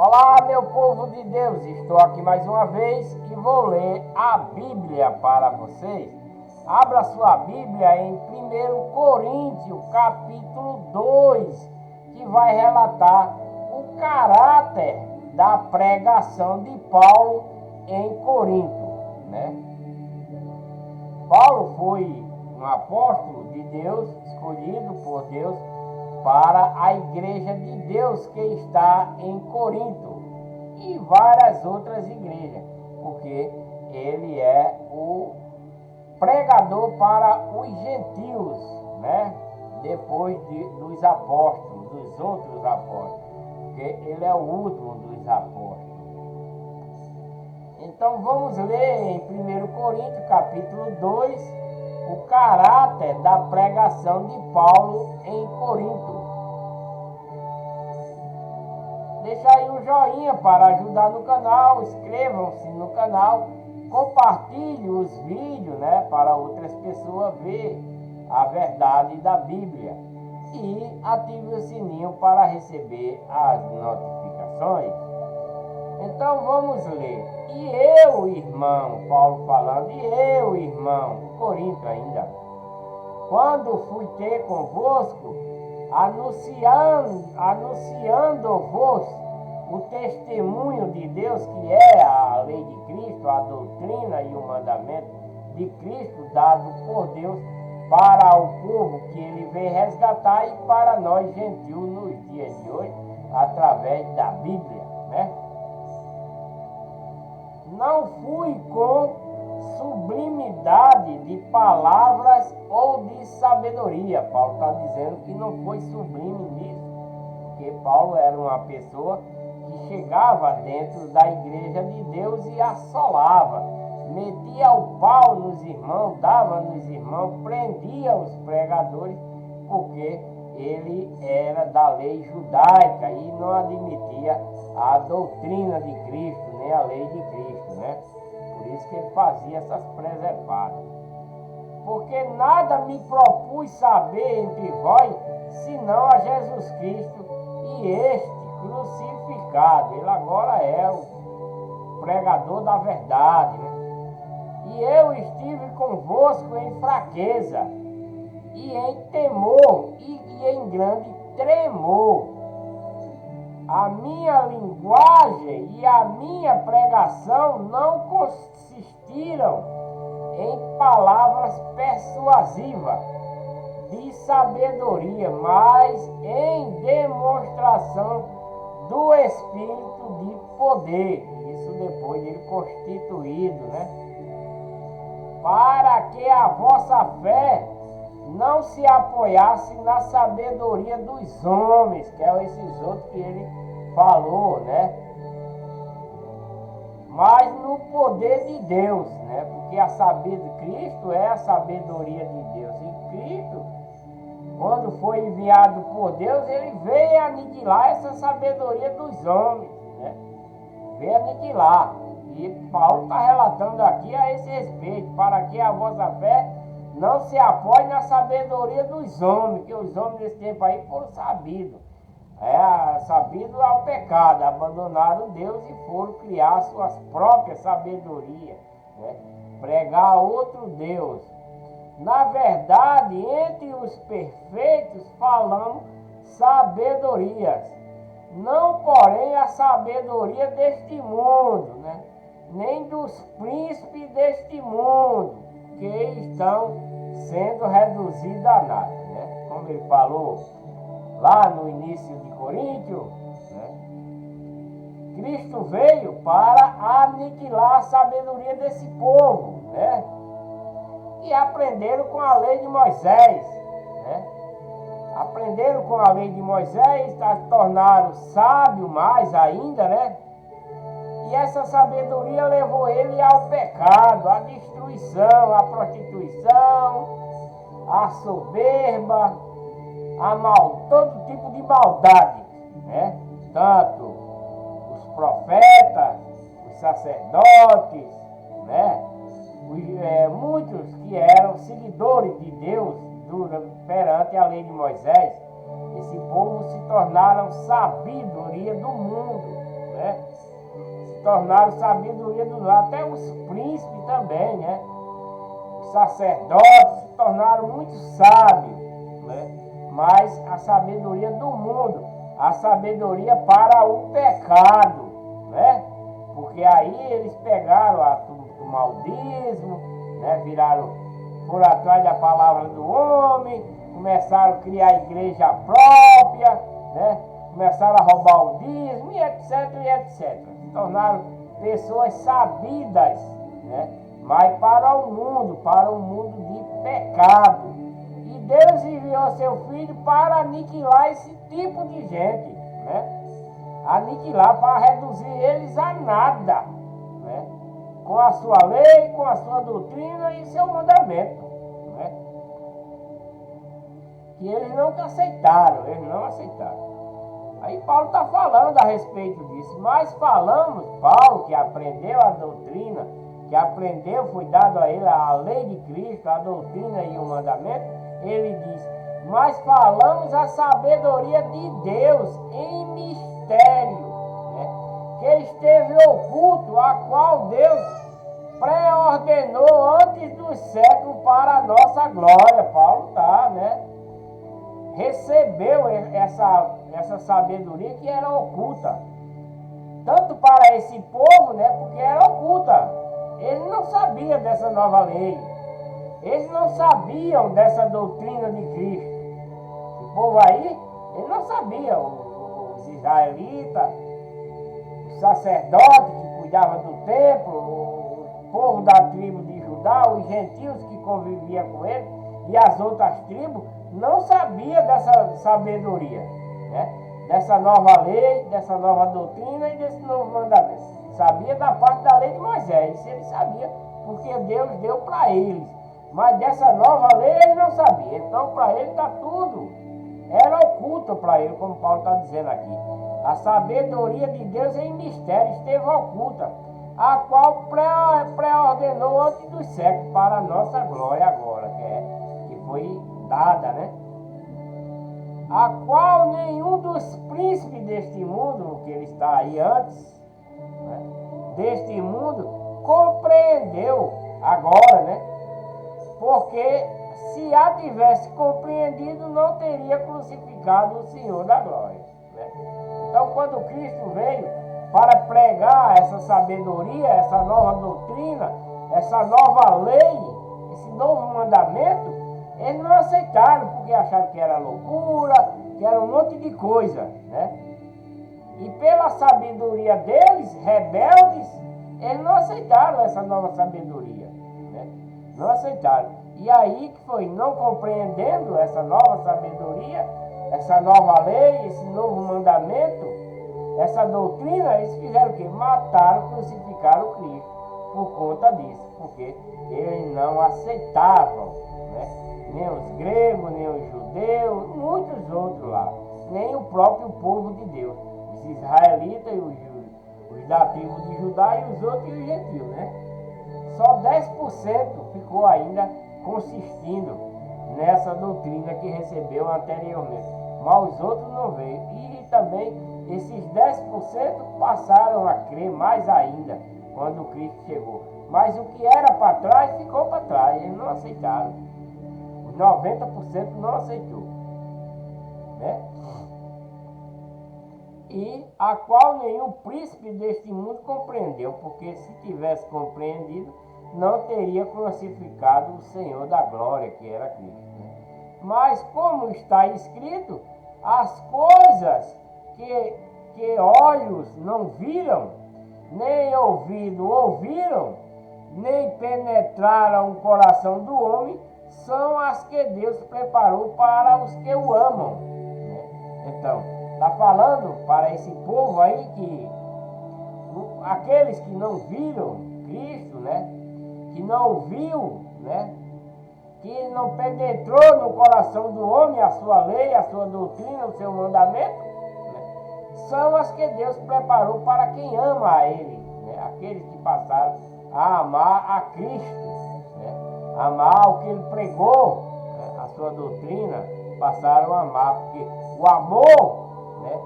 Olá, meu povo de Deus, estou aqui mais uma vez e vou ler a Bíblia para vocês. Abra sua Bíblia em 1 Coríntios, capítulo 2, que vai relatar o caráter da pregação de Paulo em Corinto, né? Paulo foi um apóstolo de Deus, escolhido por Deus, para a igreja de Deus que está em Corinto e várias outras igrejas, porque ele é o pregador para os gentios, né? Depois dos apóstolos, dos outros apóstolos, porque ele é o último dos apóstolos. Então vamos ler em 1 Coríntios capítulo 2, o caráter da pregação de Paulo em Corinto. Deixa aí um joinha para ajudar no canal, inscrevam-se no canal, compartilhe os vídeos, né, para outras pessoas ver a verdade da Bíblia e ative o sininho para receber as notificações. Então vamos ler. E eu, irmão, Paulo falando, e eu, irmão, Corinto ainda, quando fui ter convosco, anunciando-vos o testemunho de Deus, que é a lei de Cristo, a doutrina e o mandamento de Cristo dado por Deus para o povo que ele veio resgatar e para nós gentios nos dias de hoje, através da Bíblia, né? Não fui com sublimidade de palavras ou de sabedoria. Paulo está dizendo que não foi sublime nisso, porque Paulo era uma pessoa que chegava dentro da igreja de Deus e assolava, metia o pau nos irmãos, dava nos irmãos, prendia os pregadores, porque ele era da lei judaica e não admitia a doutrina de Cristo, nem a lei de Cristo, né? Por isso que ele fazia essas presepadas. Porque nada me propus saber entre vós, senão a Jesus Cristo e este crucificado. Ele agora é o pregador da verdade, né? E eu estive convosco em fraqueza, e em temor, e em grande tremor. A minha linguagem e a minha pregação não consistiram em palavras persuasivas de sabedoria, mas em demonstração do Espírito de poder. Isso depois dele constituído, né? Para que a vossa fé não se apoiasse na sabedoria dos homens, que é esses outros que ele falou, né? Mas no poder de Deus, né? Porque a sabedoria de Cristo é a sabedoria de Deus. E Cristo, quando foi enviado por Deus, ele veio aniquilar essa sabedoria dos homens, né? Veio aniquilar. E Paulo está relatando aqui a esse respeito, para que a vossa fé não se apoie na sabedoria dos homens, que os homens desse tempo aí foram sabidos. Sabido ao pecado, abandonaram Deus e foram criar suas próprias sabedorias, né? Pregar outro Deus. Na verdade, entre os perfeitos falamos sabedorias, não porém a sabedoria deste mundo, né? Nem dos príncipes deste mundo, que estão sendo reduzidos a nada, né? Como ele falou lá no início de Coríntios, né? Cristo veio para aniquilar a sabedoria desse povo, né? E aprenderam com a lei de Moisés, né? Aprenderam com a lei de Moisés, se tornaram sábios mais ainda, né? E essa sabedoria levou ele ao pecado, à destruição, à prostituição, à soberba, todo tipo de maldade, né? Tanto os profetas, os sacerdotes, né? Muitos que eram seguidores de Deus perante a lei de Moisés, esse povo se tornaram sabedoria do mundo, né? Se tornaram sabedoria do lar, até os príncipes também, né? Os sacerdotes se tornaram muito sábios, né? Mas a sabedoria do mundo, a sabedoria para o pecado, né? Porque aí eles pegaram o maldismo, né? Foram atrás da palavra do homem, começaram a criar igreja própria, né? Começaram a roubar o dízimo, e etc, e etc. Se tornaram pessoas sabidas, né? Mas para o mundo de pecado. E Deus enviou seu Filho para aniquilar esse tipo de gente, né? Aniquilar, para reduzir eles a nada, né? Com a sua lei, com a sua doutrina e seu mandamento, né? Que eles não aceitaram, Aí Paulo está falando a respeito disso, mas Paulo que aprendeu a doutrina, que aprendeu, foi dado a ele a lei de Cristo, a doutrina e o mandamento, ele diz, mas falamos a sabedoria de Deus em mistério, né? Que esteve oculto, a qual Deus pré-ordenou antes dos séculos para a nossa glória. Paulo está, né? Recebeu essa sabedoria que era oculta, tanto para esse povo, né? Porque era oculta. Eles não sabiam dessa nova lei, eles não sabiam dessa doutrina de Cristo. O povo aí, eles não sabiam. Os israelitas, os sacerdotes que cuidavam do templo, o povo da tribo de Judá, os gentios que conviviam com ele e as outras tribos, não sabia dessa sabedoria, né? Dessa nova lei, dessa nova doutrina e desse novo mandamento. Sabia da parte da lei de Moisés, isso ele sabia, porque Deus deu para eles. Mas dessa nova lei ele não sabia. Então para ele está tudo, era oculto para ele, como Paulo está dizendo aqui. A sabedoria de Deus em mistério esteve oculta, a qual pré-ordenou antes dos séculos para a nossa glória agora, que foi dada, né? A qual nenhum dos príncipes deste mundo, que ele está aí antes, né, deste mundo, compreendeu agora, né? Porque se a tivesse compreendido, não teria crucificado o Senhor da glória, né? Então, quando Cristo veio para pregar essa sabedoria, essa nova doutrina, essa nova lei, esse novo mandamento, eles não aceitaram, porque acharam que era loucura, que era um monte de coisa, né? E pela sabedoria deles, rebeldes, eles não aceitaram essa nova sabedoria, né? Não aceitaram. E aí que foi, não compreendendo essa nova sabedoria, essa nova lei, esse novo mandamento, essa doutrina, eles fizeram o quê? Mataram, crucificaram o Cristo por conta disso, porque eles não aceitavam, né? Nem os gregos, nem os judeus, muitos outros lá, nem o próprio povo de Deus, os israelitas e os da tribo de Judá e os outros e os gentios, né? Só 10% ficou ainda consistindo nessa doutrina que recebeu anteriormente, mas os outros não veio. E também esses 10% passaram a crer mais ainda quando Cristo chegou. Mas o que era para trás ficou para trás, eles não aceitaram. 90% não aceitou, né? E a qual nenhum príncipe deste mundo compreendeu, porque se tivesse compreendido, não teria crucificado o Senhor da glória, que era Cristo, né? Mas como está escrito, as coisas que olhos não viram, nem ouvido ouviram, nem penetraram o coração do homem, são as que Deus preparou para os que o amam, né? Então, está falando para esse povo aí que aqueles que não viram Cristo, né? Que não ouviu, né? Que não penetrou no coração do homem a sua lei, a sua doutrina, o seu mandamento, né? São as que Deus preparou para quem ama a Ele, né? Aqueles que passaram a amar a Cristo, amar o que ele pregou, né? A sua doutrina, passaram a amar, porque o amor, né?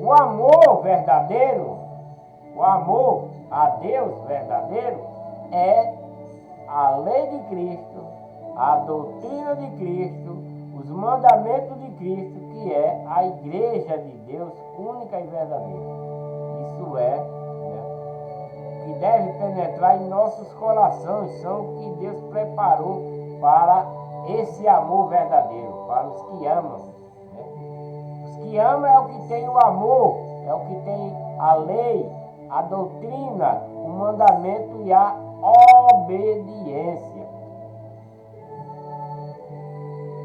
O amor verdadeiro, o amor a Deus verdadeiro é a lei de Cristo, a doutrina de Cristo, os mandamentos de Cristo, que é a igreja de Deus única e verdadeira. Isso é, né, que deve penetrar em nossos corações, são o que Deus preparou para esse amor verdadeiro, para os que amam. Né? Os que amam é o que tem o amor, é o que tem a lei, a doutrina, o mandamento e a obediência.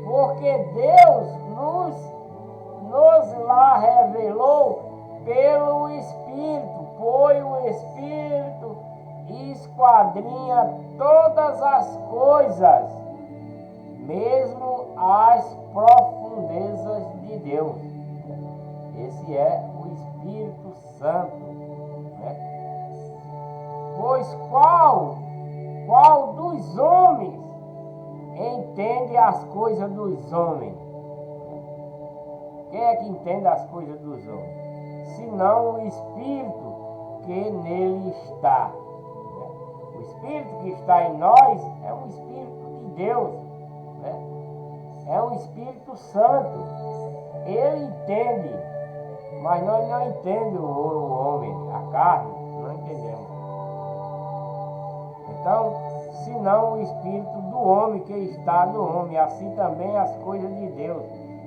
Porque Deus nos lá revelou pelo Espírito, pois o Espírito esquadrinha todas as coisas, mesmo as profundezas de Deus. Esse é o Espírito Santo. Né? Pois qual dos homens entende as coisas dos homens? Quem é que entende as coisas dos homens? Senão o Espírito que nele está. O Espírito que está em nós é um Espírito de Deus. É um Espírito Santo. Ele entende, mas nós não entendemos o homem, a carne, não entendemos. Então, senão o Espírito do homem que está no homem, assim também as coisas de Deus.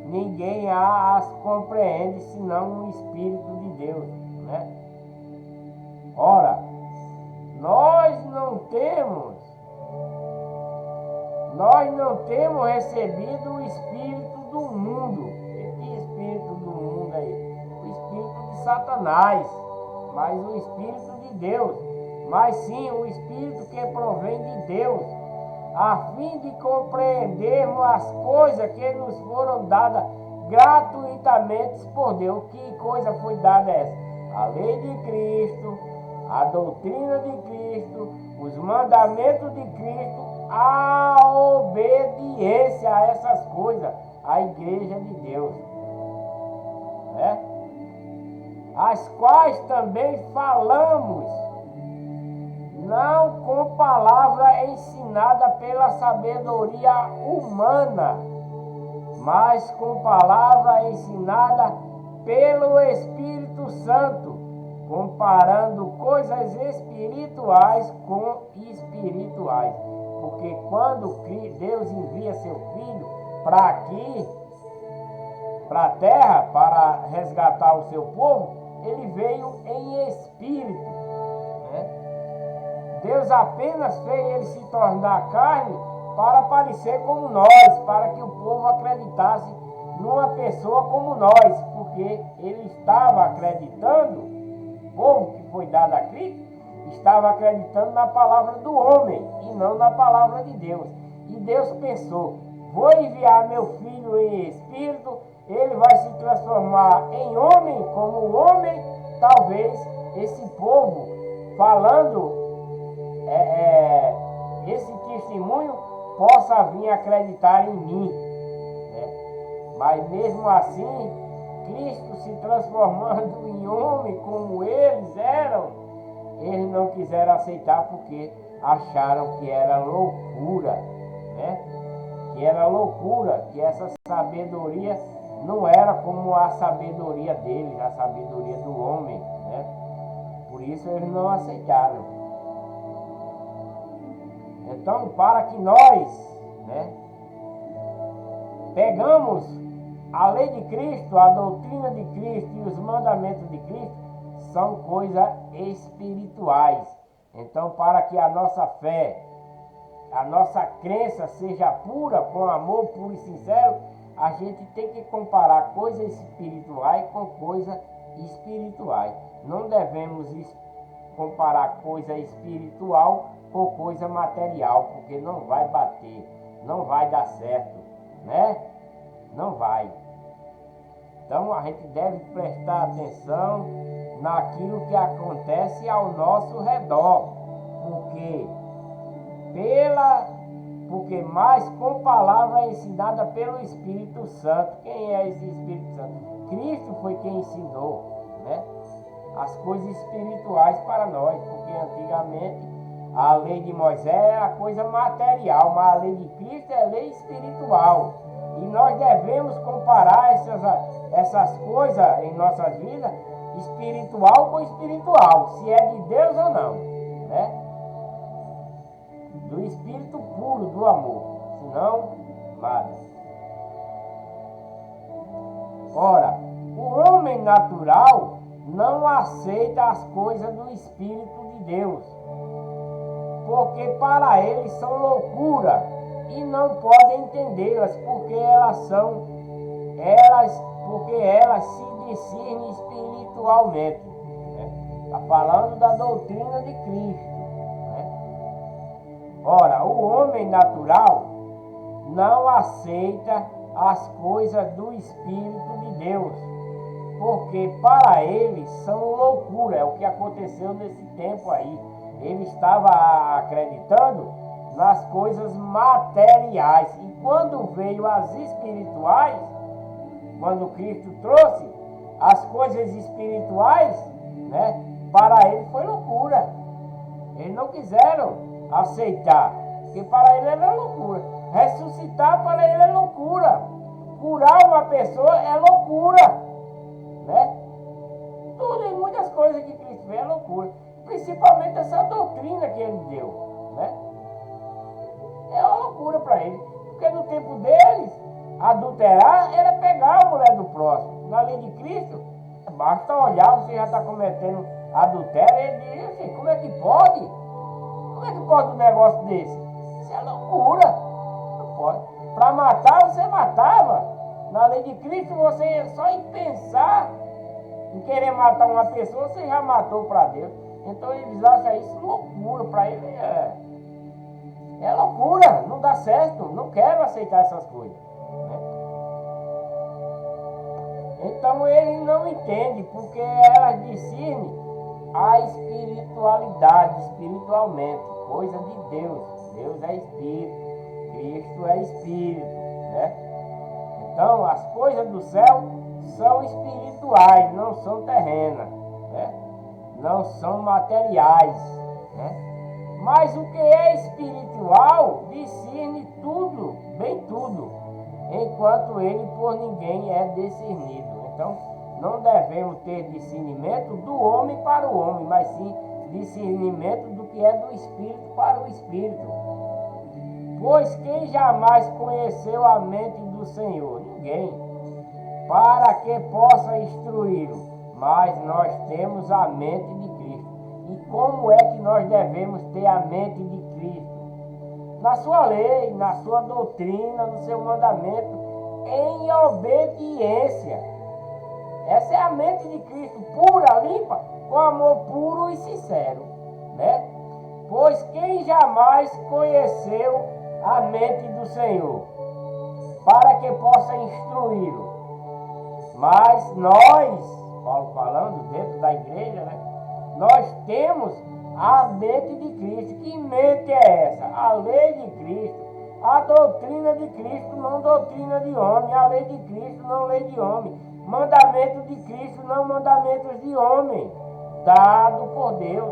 Ninguém as compreende senão o Espírito de Deus. Né? Ora, nós não temos recebido o Espírito do mundo. Que Espírito do mundo aí? O Espírito de Satanás, mas o Espírito de Deus. Mas sim o Espírito que provém de Deus, a fim de compreendermos as coisas que nos foram dadas gratuitamente por Deus. Que coisa foi dada essa? A lei de Cristo, a doutrina de Cristo, os mandamentos de Cristo, a obediência a essas coisas, a igreja de Deus. Né? As quais também falamos, não com palavra ensinada pela sabedoria humana, mas com palavra ensinada pelo Espírito Santo, comparando coisas espirituais com espirituais. Porque quando Deus envia seu Filho para aqui, para a terra, para resgatar o seu povo, ele veio em espírito. Deus apenas fez ele se tornar carne para parecer como nós, para que o povo acreditasse numa pessoa como nós, porque ele estava acreditando, o povo que foi dado a Cristo, estava acreditando na palavra do homem e não na palavra de Deus. E Deus pensou, vou enviar meu filho em espírito, ele vai se transformar em homem, como o homem, talvez esse povo falando esse testemunho possa vir acreditar em mim. Né? Mas mesmo assim, Cristo se transformando em homem como eles eram, eles não quiseram aceitar porque acharam que era loucura. Né? Que era loucura, que essa sabedoria não era como a sabedoria deles, a sabedoria do homem. Né? Por isso eles não aceitaram. Então, para que nós, né, pegamos a lei de Cristo, a doutrina de Cristo e os mandamentos de Cristo, são coisas espirituais. Então, para que a nossa fé, a nossa crença seja pura, com amor puro e sincero, a gente tem que comparar coisas espirituais com coisas espirituais. Não devemos comparar coisa espiritual com coisa material, porque não vai bater, não vai dar certo, né? Não vai. Então a gente deve prestar atenção naquilo que acontece ao nosso redor, porque mais com palavra ensinada pelo Espírito Santo. Quem é esse Espírito Santo? Cristo foi quem ensinou. né? As coisas espirituais para nós, porque antigamente a lei de Moisés é a coisa material, mas a lei de Cristo é a lei espiritual. E nós devemos comparar essas coisas em nossas vidas, espiritual com espiritual, se é de Deus ou não, né? Do espírito puro do amor, senão nada. Ora, o homem natural não aceita as coisas do Espírito de Deus, porque para eles são loucura e não podem entendê-las, porque elas se discernem espiritualmente. Está falando da doutrina de Cristo. Ora, o homem natural não aceita as coisas do Espírito de Deus, porque para eles são loucura. É o que aconteceu nesse tempo aí. Ele estava acreditando nas coisas materiais, e quando veio as espirituais, quando Cristo trouxe as coisas espirituais, né, para ele foi loucura. Eles não quiseram aceitar, porque para ele era loucura. Ressuscitar para ele é loucura. Curar uma pessoa é loucura, né? Tudo e muitas coisas que Cristo fez é loucura. Principalmente essa doutrina que ele deu, né? É uma loucura para ele. Porque no tempo deles, adulterar era pegar a mulher do próximo. Na lei de Cristo, basta olhar, você já está cometendo adultério. Ele diz assim, como é que pode? Como é que pode um negócio desse? Isso é loucura. Não pode. Para matar, você matava. Na lei de Cristo, você só em pensar em querer matar uma pessoa, você já matou para Deus. Então eles acham isso loucura. Para ele é loucura. Não dá certo. Não quero aceitar essas coisas, né? Então ele não entende, porque elas discernem a espiritualidade, espiritualmente, coisa de Deus. Deus é Espírito, Cristo é Espírito, né? Então as coisas do céu são espirituais, não são terrenas, né? Não são materiais, né? Mas o que é espiritual discerne tudo, bem tudo, enquanto ele por ninguém é discernido. Então não devemos ter discernimento do homem para o homem, mas sim discernimento do que é do Espírito para o Espírito. Pois quem jamais conheceu a mente do Senhor? Ninguém, para que possa instruí-lo. Mas nós temos a mente de Cristo. E como é que nós devemos ter a mente de Cristo? Na sua lei, na sua doutrina, no seu mandamento, em obediência. Essa é a mente de Cristo, pura, limpa, com amor puro e sincero, né? Pois quem jamais conheceu a mente do Senhor, para que possa instruí-lo. Mas nós, Paulo falando dentro da igreja, né? Nós temos a mente de Cristo. Que mente é essa? A lei de Cristo. A doutrina de Cristo, não doutrina de homem. A lei de Cristo, não lei de homem. Mandamento de Cristo, não mandamentos de homem. Dado por Deus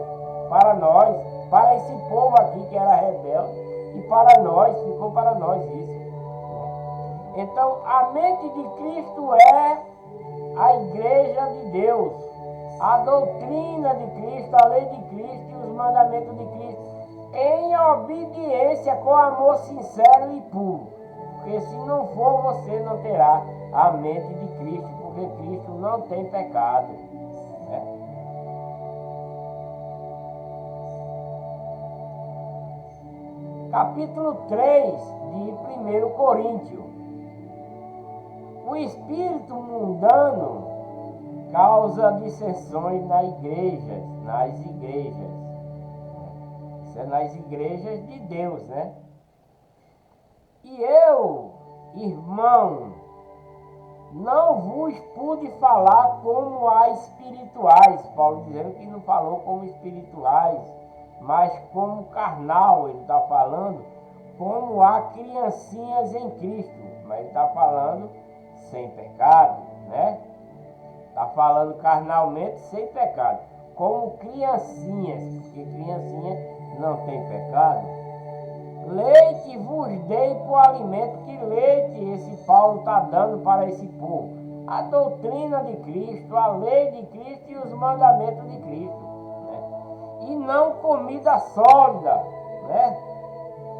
para nós, para esse povo aqui que era rebelde, e para nós, ficou para nós isso. Então, a mente de Cristo é a igreja de Deus, a doutrina de Cristo, a lei de Cristo e os mandamentos de Cristo, em obediência com amor sincero e puro. Porque se não for, você não terá a mente de Cristo, porque Cristo não tem pecado, né? Capítulo 3 de 1 Coríntios. O espírito mundano causa dissensões nas igrejas. Isso é nas igrejas de Deus, né? E eu, irmão, não vos pude falar como a espirituais. Paulo dizendo que não falou como espirituais, mas como carnal. Ele está falando como a criancinhas em Cristo, mas ele está falando sem pecado, né? Está falando carnalmente sem pecado. Como criancinhas, porque criancinha não tem pecado. Leite vos dei por alimento. Que leite esse Paulo está dando para esse povo? A doutrina de Cristo, a lei de Cristo e os mandamentos de Cristo, né? E não comida sólida, né?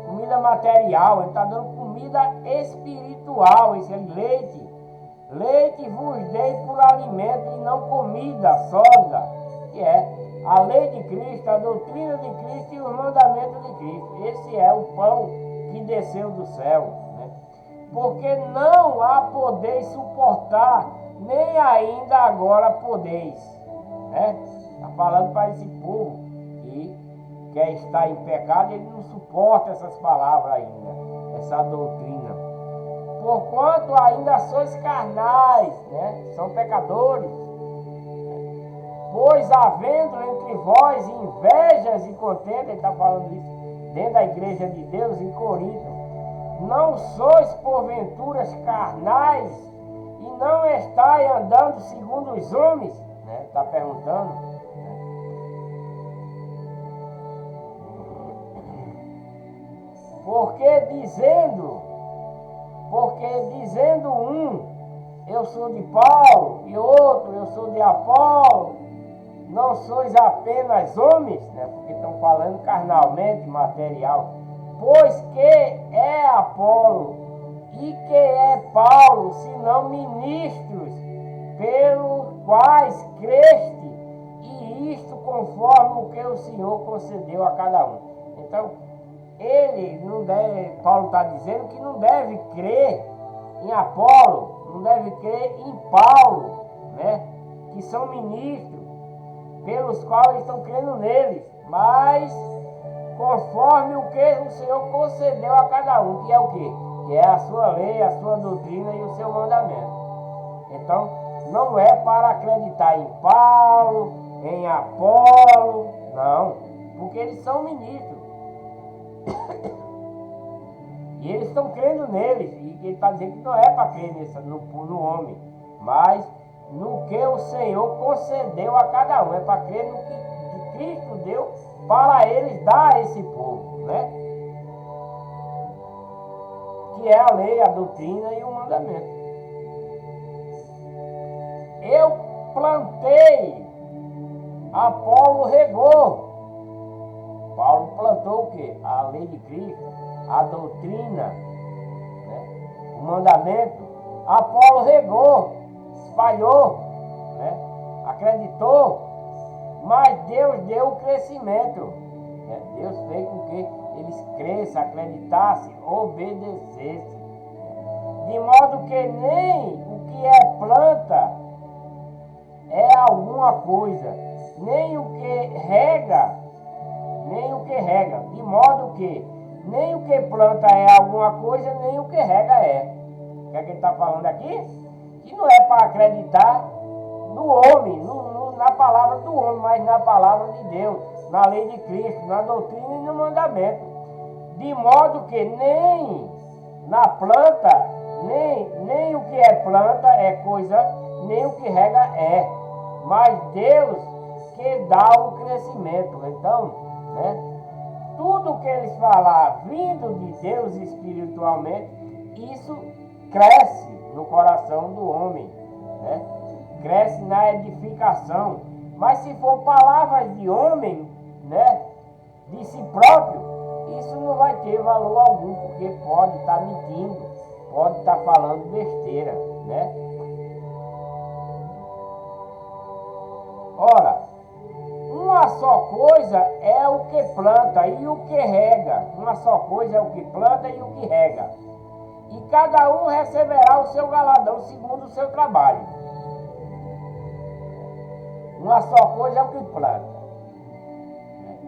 Comida material. Ele está dando comida espiritual, esse é leite. Leite vos dei por alimento e não comida sólida, que é a lei de Cristo, a doutrina de Cristo e os mandamentos de Cristo. Esse é o pão que desceu do céu, né? Porque não a podeis suportar, nem ainda agora podeis, né? Está falando para esse povo que quer estar em pecado, ele não suporta essas palavras ainda, essa doutrina. Porquanto ainda sois carnais, né? São pecadores. Pois havendo entre vós invejas e contendas, ele está falando isso dentro da igreja de Deus em Corinto, não sois porventuras carnais e não estáis andando segundo os homens, né? Está perguntando, né? Porque dizendo um, eu sou de Paulo, e outro, eu sou de Apolo, não sois apenas homens, né? Porque estão falando carnalmente, material. Pois que é Apolo e que é Paulo, senão ministros pelos quais creste, e isto conforme o que o Senhor concedeu a cada um. Então, ele não deve, Paulo está dizendo que não deve crer em Apolo, não deve crer em Paulo, né? Que são ministros, pelos quais estão crendo neles, mas conforme o que o Senhor concedeu a cada um, que é o quê? Que é a sua lei, a sua doutrina e o seu mandamento. Então, não é para acreditar em Paulo, em Apolo, não, porque eles são ministros. E eles estão crendo neles, e ele está dizendo que não é para crer no homem, mas no que o Senhor concedeu a cada um, é para crer no que Cristo deu para eles dar a esse povo, né? Que é a lei, a doutrina e o mandamento. Eu plantei, Apolo regou. Paulo plantou o quê? A lei de Cristo, a doutrina, né? O mandamento. Apolo regou, espalhou, né? Acreditou, mas Deus deu o crescimento, né? Deus fez com que eles cresçam, acreditassem, obedecessem, de modo que nem o que é planta é alguma coisa, nem o que rega, de modo que nem o que planta é alguma coisa, nem o que rega é. O que é que ele está falando aqui? Que não é para acreditar no homem, na palavra do homem, mas na palavra de Deus, na lei de Cristo, na doutrina e no mandamento. De modo que nem na planta, nem o que é planta é coisa, nem o que rega é. Mas Deus que dá o crescimento. Então, né? Tudo que eles falar vindo de Deus espiritualmente, isso cresce no coração do homem, né? Cresce na edificação. Mas se for palavras de homem, né? De si próprio, isso não vai ter valor algum, porque pode estar mentindo, pode estar falando besteira, né? Ora, uma só coisa é o que planta e o que rega. Uma só coisa é o que planta e o que rega. E cada um receberá o seu galardão segundo o seu trabalho. Uma só coisa é o que planta.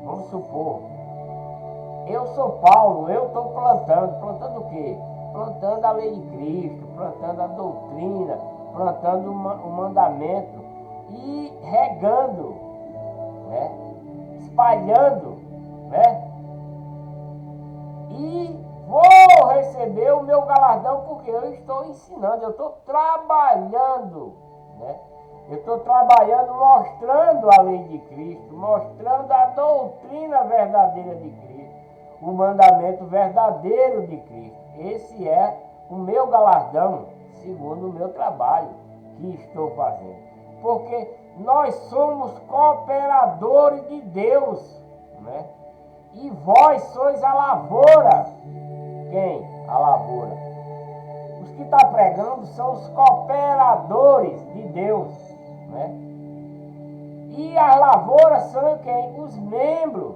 Vamos supor, eu sou Paulo, eu estou plantando. Plantando o quê? Plantando a lei de Cristo, plantando a doutrina, plantando o mandamento e regando, né? Espalhando, né? E vou receber o meu galardão porque eu estou ensinando, eu estou trabalhando, né? Eu estou trabalhando mostrando a lei de Cristo, mostrando a doutrina verdadeira de Cristo, o mandamento verdadeiro de Cristo. Esse é o meu galardão, segundo o meu trabalho que estou fazendo. Porque nós somos cooperadores de Deus, né? E vós sois a lavoura. Quem? A lavoura. Os que estão pregando são os cooperadores de Deus, né? E as lavouras são quem? Os membros,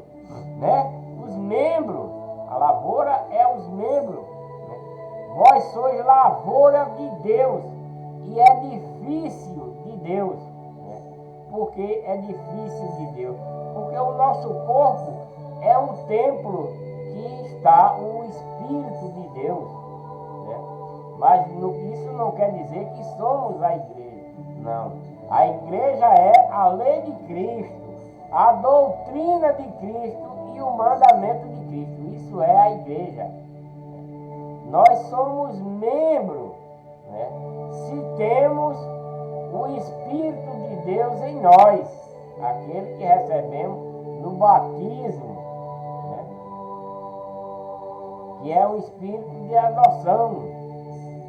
né? Os membros. A lavoura é os membros, né? Vós sois lavoura de Deus e edifício de Deus, né? Por que edifício de Deus? Porque o nosso corpo é um templo que está o Espírito de Deus, né? Mas isso não quer dizer que somos a igreja, não. A igreja é a lei de Cristo, a doutrina de Cristo e o mandamento de Cristo. Isso é a igreja. Nós somos membros, né? Se temos o Espírito de Deus em nós, aquele que recebemos no batismo, né? Que é o Espírito de adoção,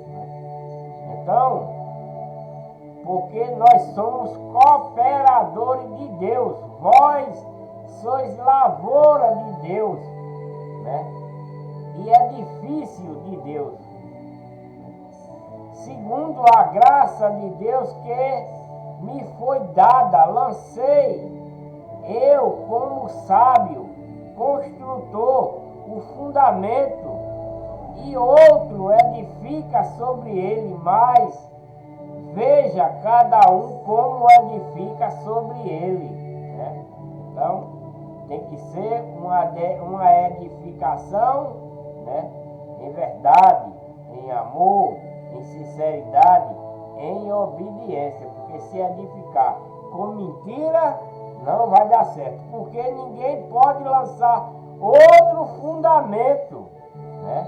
né? Então, porque nós somos cooperadores de Deus, vós sois lavoura de Deus, né? E edifício de Deus, segundo a graça de Deus que me foi dada, lancei eu como sábio, construtor, o fundamento, e outro edifica sobre ele, mas veja cada um como edifica sobre ele, né? Então, tem que ser uma edificação, né? Em verdade, em amor, em sinceridade, em obediência. Porque se edificar com mentira, não vai dar certo. Porque ninguém pode lançar outro fundamento, né?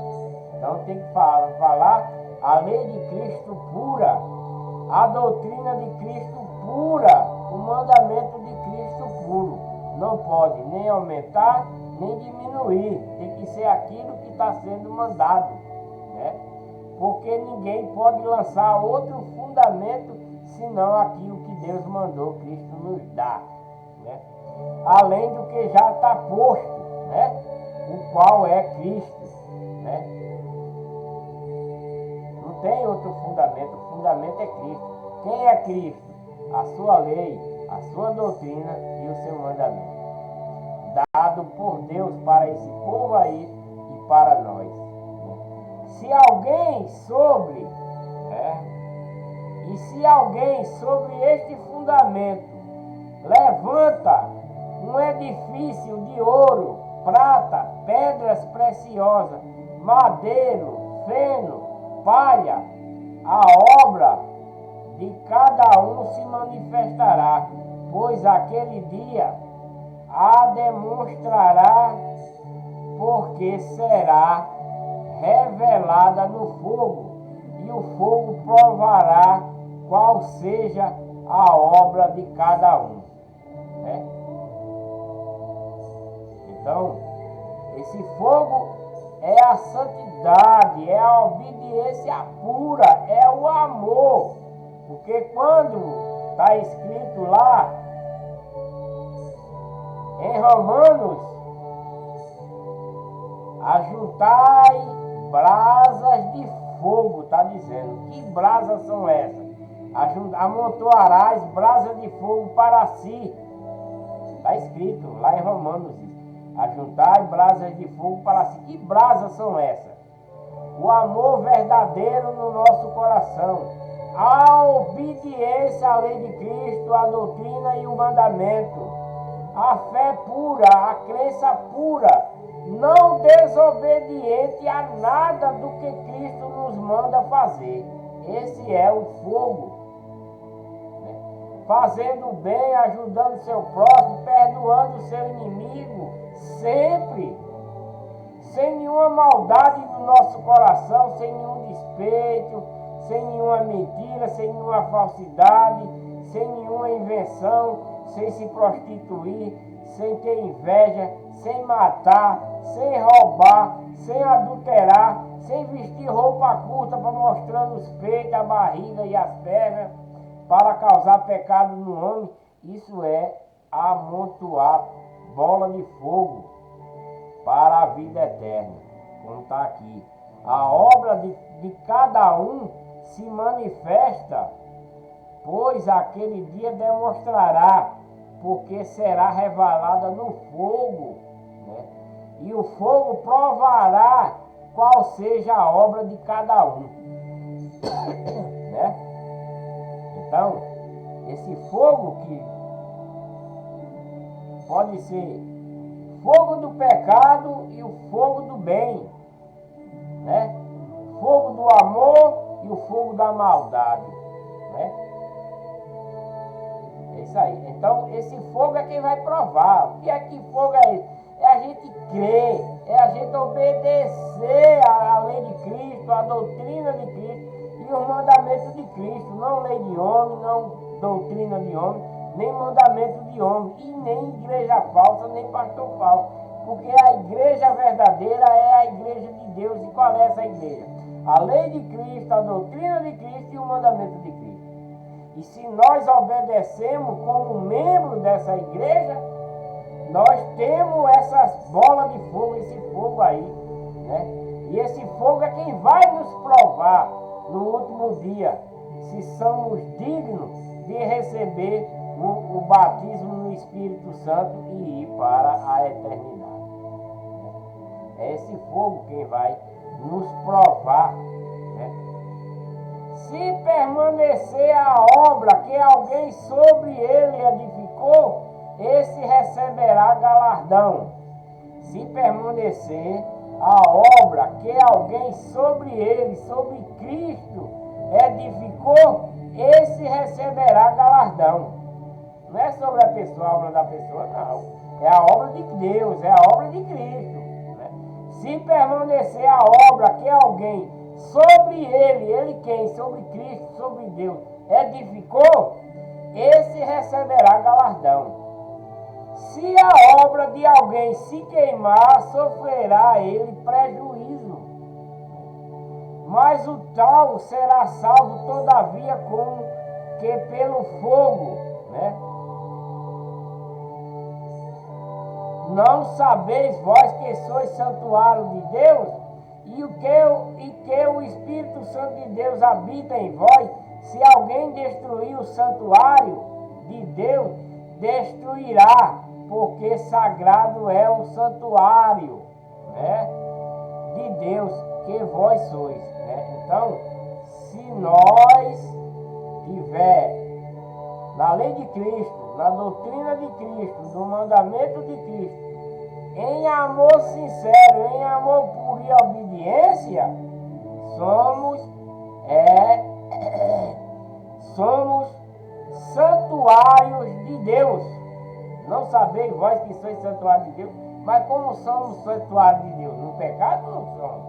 Então tem que falar a lei de Cristo pura, a doutrina de Cristo pura, o mandamento de Cristo puro. Não pode nem aumentar, nem diminuir. Tem que ser aquilo que está sendo mandado, né? Porque ninguém pode lançar outro fundamento senão aquilo que Deus mandou Cristo nos dar, né? Além do que já está posto, né? O qual é Cristo, né? Não tem outro fundamento, o fundamento é Cristo. Quem é Cristo? A sua lei, a sua doutrina e o seu mandamento, dado por Deus para esse povo aí e para nós. Se alguém sobre este fundamento levanta um edifício de ouro, prata, pedras preciosas, madeiro, feno, palha, a obra de cada um se manifestará, pois aquele dia a demonstrará, porque será revelada no fogo, e o fogo provará qual seja a obra de cada um, né? Então, esse fogo é a santidade, é a obediência pura, é o amor. Porque quando está escrito lá em Romanos, ajuntai brasas de fogo, está dizendo. Que brasas são essas? Amontoarás brasas de fogo para si. Está escrito lá em Romanos isso. Ajuntai brasas de fogo para si. Que brasas são essas? O amor verdadeiro no nosso coração, a obediência à lei de Cristo, a doutrina e o mandamento, a fé pura, a crença pura, não desobediente a nada do que Cristo nos manda fazer. Esse é o fogo, né? Fazendo o bem, ajudando seu próximo, perdoando o seu inimigo, sempre, sem nenhuma maldade no nosso coração, sem nenhum despeito, sem nenhuma mentira, sem nenhuma falsidade, sem nenhuma invenção, sem se prostituir, sem ter inveja, sem matar, sem roubar, sem adulterar, sem vestir roupa curta para mostrando os peitos, a barriga e as pernas, para causar pecado no homem. Isso é amontoar bola de fogo para a vida eterna, como está aqui. A obra de cada um se manifesta, pois aquele dia demonstrará, porque será revelada no fogo, né? E o fogo provará qual seja a obra de cada um, né? Então, esse fogo que pode ser fogo do pecado e o fogo do bem, né? Fogo do amor e o fogo da maldade, né? É isso aí. Então, esse fogo é quem vai provar. O que é que fogo é esse? É a gente crer, é a gente obedecer à lei de Cristo, à doutrina de Cristo e os mandamentos de Cristo. Não lei de homem, não doutrina de homem, nem mandamento de homem, e nem igreja falsa, nem pastor falso. Porque a igreja verdadeira é a igreja de Deus. E qual é essa igreja? A lei de Cristo, a doutrina de Cristo e o mandamento de Cristo. E se nós obedecemos como membro dessa igreja, nós temos essas bolas de fogo, esse fogo aí, né? E esse fogo é quem vai nos provar no último dia se somos dignos de receber o batismo no Espírito Santo e ir para a eternidade. É esse fogo quem vai nos provar, né? Se permanecer a obra que alguém sobre ele edificou, esse receberá galardão. Se permanecer a obra que alguém sobre ele, sobre Cristo, edificou, esse receberá galardão. Não é sobre a pessoa, a obra da pessoa, não. É a obra de Deus, é a obra de Cristo, né? Se permanecer a obra que alguém sobre ele quem? Sobre Cristo, sobre Deus, edificou, esse receberá galardão. Se a obra de alguém se queimar, sofrerá ele prejuízo. Mas o tal será salvo todavia como que pelo fogo, né? Não sabeis vós que sois santuário de Deus e que o Espírito Santo de Deus habita em vós? Se alguém destruir o santuário de Deus, destruirá, porque sagrado é o santuário, né, de Deus que vós sois, né? Então, se nós tiver na lei de Cristo, na doutrina de Cristo, no mandamento de Cristo, em amor sincero, em amor puro e obediência, somos santuários de Deus. Não sabeis vós que sois santuário de Deus? Mas como somos santuário de Deus? No pecado não somos.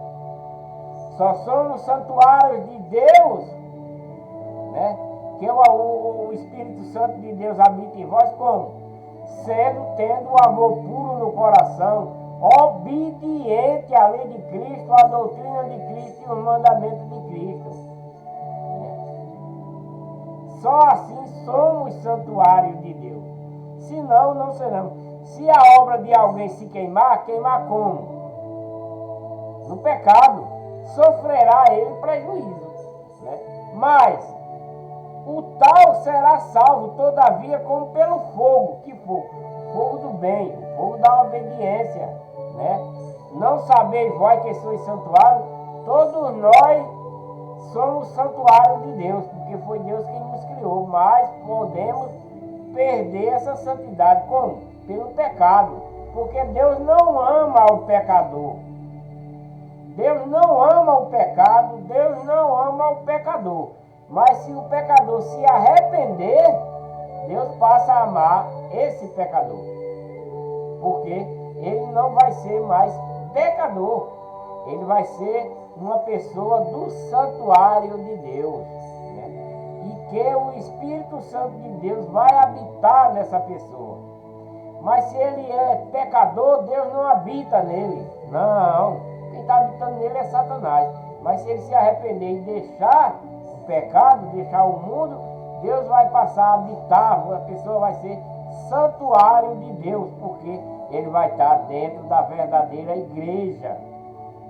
Só somos santuários de Deus, né? Que o Espírito Santo de Deus habita em vós como? Tendo o amor puro no coração, obediente à lei de Cristo, à doutrina de Cristo e os mandamentos de Cristo. Só assim somos santuários de Deus. Senão, não seremos. Se a obra de alguém se queimar, queimar como? No pecado. Sofrerá ele prejuízo, né? Mas o tal será salvo, todavia, como pelo fogo. Que fogo? Fogo do bem, fogo da obediência, né? Não sabeis vós que sois santuário? Todos nós somos santuário de Deus, porque foi Deus quem nos criou, mas podemos perder essa santidade. Como? Pelo pecado, porque Deus não ama o pecador. Deus não ama o pecado, Deus não ama o pecador. Mas se o pecador se arrepender, Deus passa a amar esse pecador, porque ele não vai ser mais pecador, ele vai ser uma pessoa do santuário de Deus, né? E que o Espírito Santo de Deus vai habitar nessa pessoa. Mas se ele é pecador, Deus não habita nele. Não, quem está habitando nele é Satanás. Mas se ele se arrepender e deixar o pecado, deixar o mundo, Deus vai passar a habitar, a pessoa vai ser santuário de Deus, porque ele vai estar dentro da verdadeira igreja,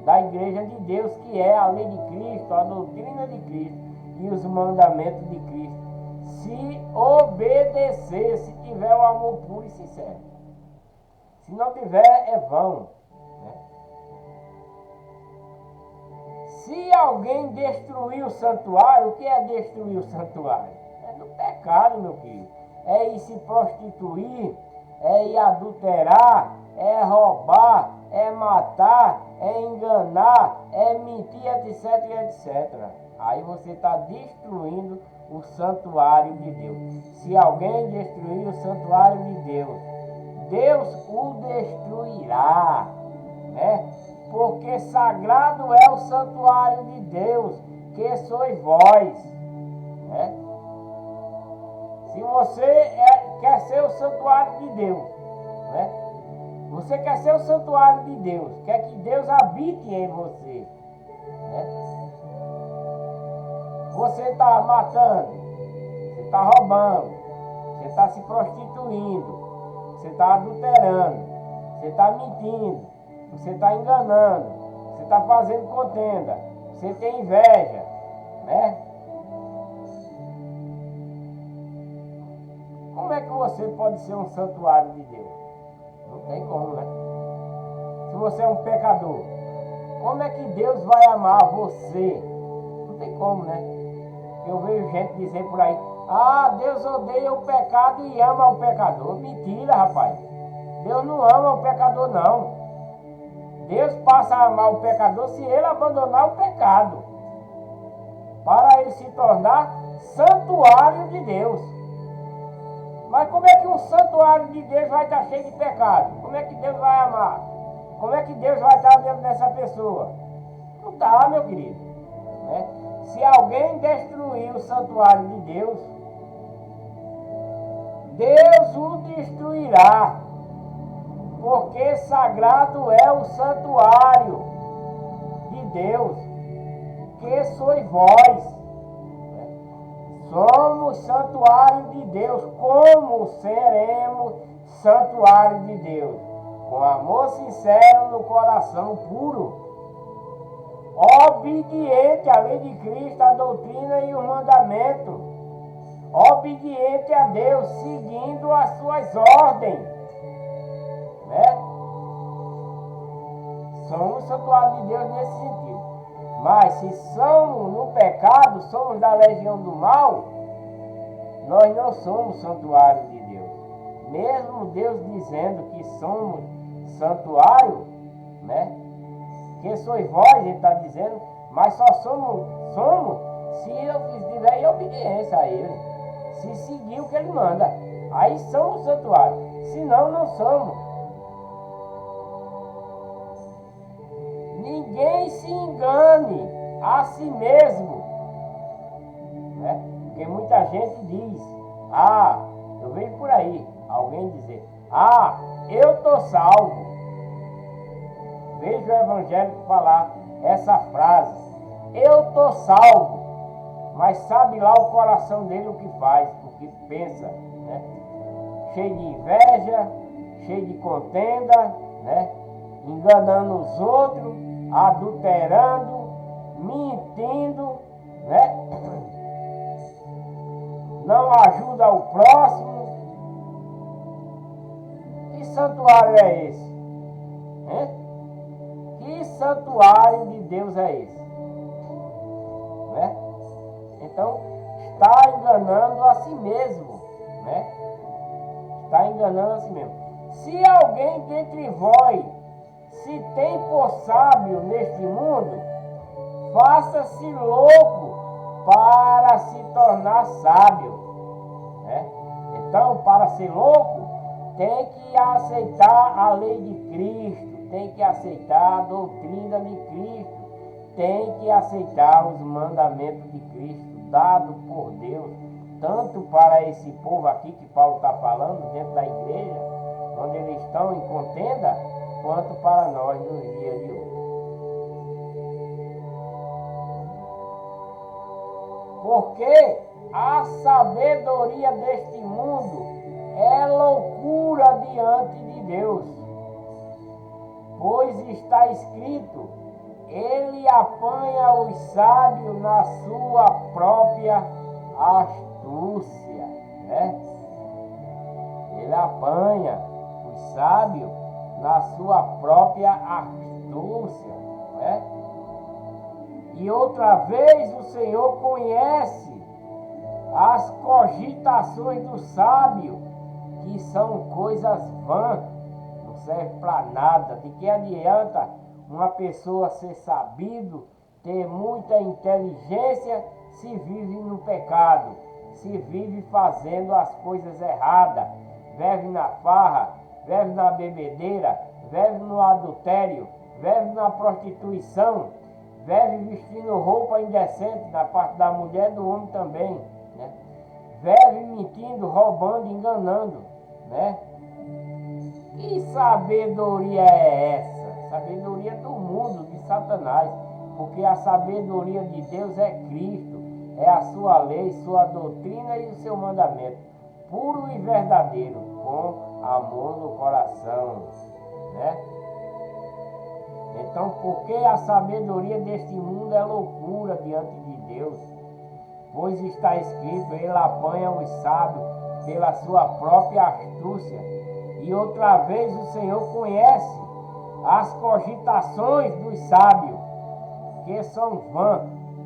da igreja de Deus, que é a lei de Cristo, a doutrina de Cristo e os mandamentos de Cristo. Se obedecer, se tiver o amor puro e sincero. Se não tiver, é vão. Né? Se alguém destruir o santuário, o que é destruir o santuário? É no pecado, meu filho. É ir se prostituir, é ir adulterar, é roubar, é matar, é enganar, é mentir, etc, etc. Aí você está destruindo o santuário de Deus. Se alguém destruir o santuário de Deus, Deus o destruirá, né? Porque sagrado é o santuário de Deus, que sois vós, né? Se você quer ser o santuário de Deus, né? Você quer ser o santuário de Deus, quer que Deus habite em você, né? Você está matando, você está roubando, você está se prostituindo, você está adulterando, você está mentindo, você está enganando, você está fazendo contenda, você tem inveja, né? Como é que você pode ser um santuário de Deus? Não tem como, né? Se você é um pecador, como é que Deus vai amar você? Não tem como, né? Eu vejo gente dizer por aí, Deus odeia o pecado e ama o pecador. Mentira, rapaz. Deus não ama o pecador, não. Deus passa a amar o pecador se ele abandonar o pecado, para ele se tornar santuário de Deus. Mas como é que um santuário de Deus vai estar cheio de pecado? Como é que Deus vai amar? Como é que Deus vai estar dentro dessa pessoa? Não está, meu querido, né? Se alguém destruir o santuário de Deus, Deus o destruirá, porque sagrado é o santuário de Deus, que sois vós. Somos santuário de Deus. Como seremos santuário de Deus? Com amor sincero no coração puro, obediente à lei de Cristo, à doutrina e o mandamento, obediente a Deus, seguindo as suas ordens, né? Somos santuário de Deus nesse sentido. Mas se somos no pecado, somos da legião do mal, nós não somos santuário de Deus. Mesmo Deus dizendo que somos santuário, né? Que sois vós, ele está dizendo, mas só somos se eu estiver em obediência a ele, se seguir o que ele manda. Aí somos santuário, senão não somos. Ninguém se engane a si mesmo, né? Porque muita gente diz, eu vejo por aí alguém dizer, eu estou salvo. Vejo o evangélico falar essa frase, eu estou salvo, mas sabe lá o coração dele o que faz, o que pensa, né? Cheio de inveja, cheio de contenda, né? Enganando os outros, adulterando, mentindo, né? Não ajuda o próximo. Que santuário é esse? Que santuário de Deus é esse? Né? Então, está enganando a si mesmo, né? Está enganando a si mesmo. Se alguém dentre vós se tem por sábio neste mundo, faça-se louco para se tornar sábio, né? Então, para ser louco, tem que aceitar a lei de Cristo, tem que aceitar a doutrina de Cristo, tem que aceitar os mandamentos de Cristo, dado por Deus, tanto para esse povo aqui que Paulo está falando, dentro da igreja, onde eles estão em contenda, quanto para nós nos dias de hoje. Porque a sabedoria deste mundo é loucura diante de Deus. Pois está escrito, ele apanha os sábios na sua própria astúcia, né? Ele apanha os sábios na sua própria astúcia, né? E outra vez o Senhor conhece as cogitações do sábio, que são coisas vãs, não serve para nada. De que adianta uma pessoa ser sabido, ter muita inteligência, se vive no pecado, se vive fazendo as coisas erradas, vive na farra, vive na bebedeira, vive no adultério, vive na prostituição, vive vestindo roupa indecente na parte da mulher e do homem também, né? Vive mentindo, roubando, enganando, né? Que sabedoria é essa? Sabedoria do mundo, de Satanás. Porque a sabedoria de Deus é Cristo, é a sua lei, sua doutrina e o seu mandamento, puro e verdadeiro, com amor no coração, né? Então, porque a sabedoria deste mundo é loucura diante de Deus, pois está escrito, ele apanha os sábios pela sua própria astúcia. E outra vez o Senhor conhece as cogitações dos sábios, que são vãs,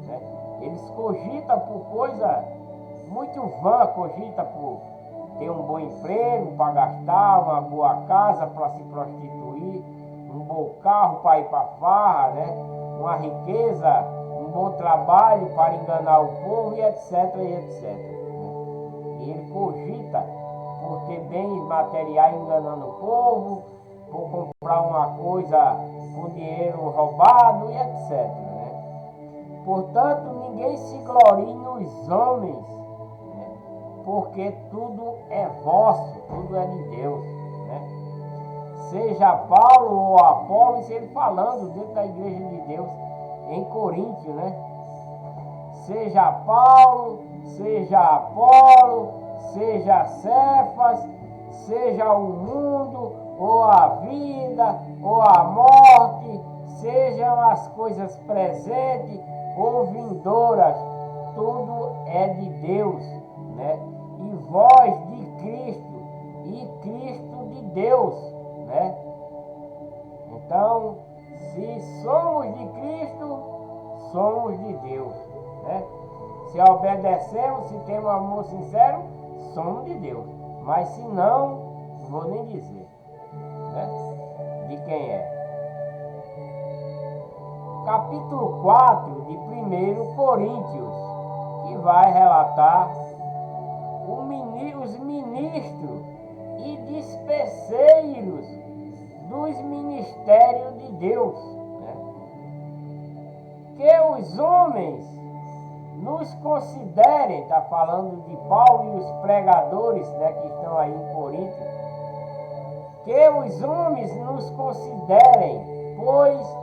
né? Eles cogitam por coisa muito vã, cogitam por ter um bom emprego para gastar, uma boa casa para se prostituir, um bom carro para ir para farra, né? Uma riqueza, um bom trabalho para enganar o povo, e etc, e etc. Né? E ele cogita por ter bens materiais enganando o povo, por comprar uma coisa com dinheiro roubado, e etc. Né? Portanto, ninguém se glorie nos homens, né? Porque tudo é vosso, tudo é de Deus, né? Seja Paulo ou Apolo, isso ele falando dentro da igreja de Deus em Coríntio, né? Seja Paulo, seja Apolo, seja Cefas, seja o mundo, ou a vida, ou a morte, sejam as coisas presentes ou vindouras, tudo é de Deus, né? E vós de Cristo, e Cristo de Deus, né? Então, se somos de Cristo, somos de Deus, né? Se obedecemos, se temos amor sincero, somos de Deus. Mas se não, não vou nem dizer, né? De quem é. Capítulo 4 de 1 Coríntios, que vai relatar os ministros e dispenseiros dos ministérios de Deus, né? Que os homens nos considerem, está falando de Paulo e os pregadores, né, que estão aí em Corinto, que os homens nos considerem, pois,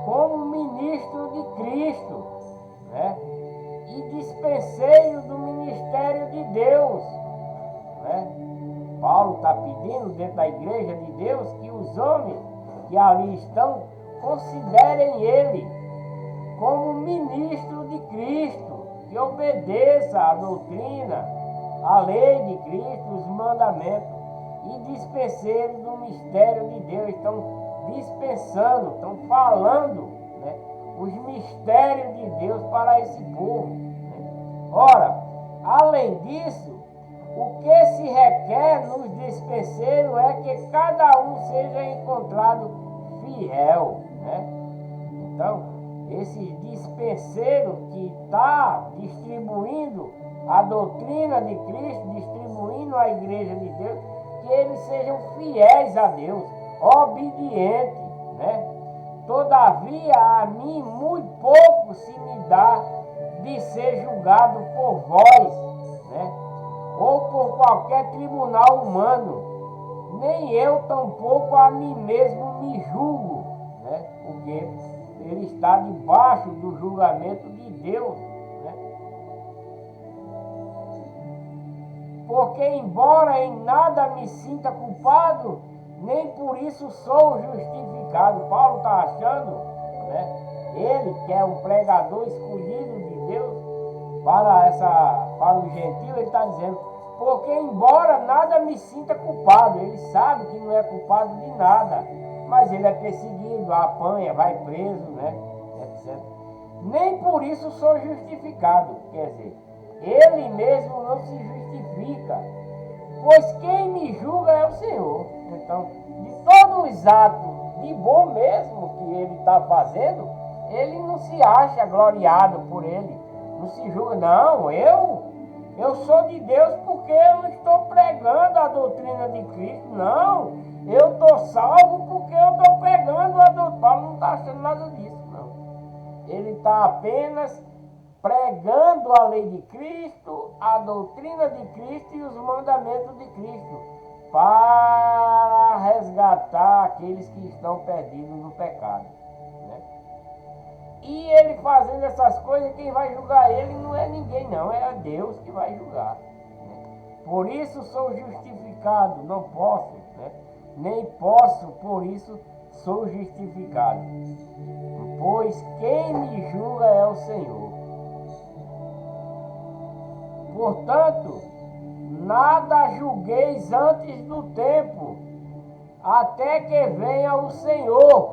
como ministro de Cristo, né, e dispenseiro do ministério de Deus, né? Paulo está pedindo dentro da igreja de Deus que os homens que ali estão considerem ele como ministro de Cristo, que obedeça a doutrina, a lei de Cristo, os mandamentos, e dispenseiro do mistério de Deus. Estão dispensando, estão falando, né, os mistérios de Deus para esse povo, né? Ora, além disso, o que se requer nos dispenseiros é que cada um seja encontrado fiel, né? Então, esse dispenseiro que está distribuindo a doutrina de Cristo, distribuindo a igreja de Deus, que eles sejam fiéis a Deus, obedientes, né? Todavia, a mim muito pouco se me dá de ser julgado por vós, né? ou por qualquer tribunal humano, nem eu tampouco a mim mesmo me julgo, né? Porque ele está debaixo do julgamento de Deus, né? Porque embora em nada me sinta culpado, nem por isso sou justificado. Paulo está achando, né? Ele que é um pregador escolhido de Deus para o gentio, ele está dizendo, porque embora nada me sinta culpado, ele sabe que não é culpado de nada, mas ele é perseguido, apanha, vai preso, né? Etc. Nem por isso sou justificado, quer dizer, ele mesmo não se justifica, pois quem me julga é o Senhor. Então, de todos os atos de bom mesmo que ele está fazendo, ele não se acha gloriado por ele, não se julga, não, eu sou de Deus porque eu estou pregando a doutrina de Cristo, não, eu estou salvo porque eu estou pregando a doutrina. Paulo não está achando nada disso, não. Ele está apenas pregando a lei de Cristo, a doutrina de Cristo e os mandamentos de Cristo, para resgatar aqueles que estão perdidos no pecado, né? E ele fazendo essas coisas, quem vai julgar ele não é ninguém, não, é Deus que vai julgar, né? Por isso sou justificado, não posso, né? Nem posso, por isso sou justificado, pois quem me julga é o Senhor. Portanto, nada julgueis antes do tempo, até que venha o Senhor,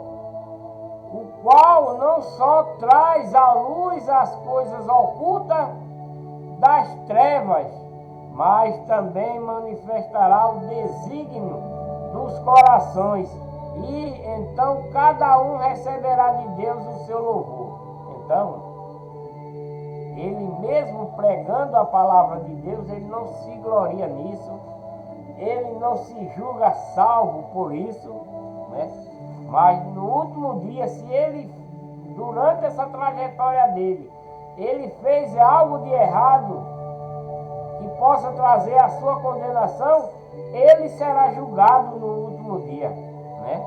o qual não só traz à luz as coisas ocultas das trevas, mas também manifestará o desígnio dos corações, e então cada um receberá de Deus o seu louvor. Então, ele mesmo pregando a palavra de Deus, ele não se gloria nisso, ele não se julga salvo por isso, né? Mas no último dia, se ele, durante essa trajetória dele, ele fez algo de errado que possa trazer a sua condenação, ele será julgado no último dia, né?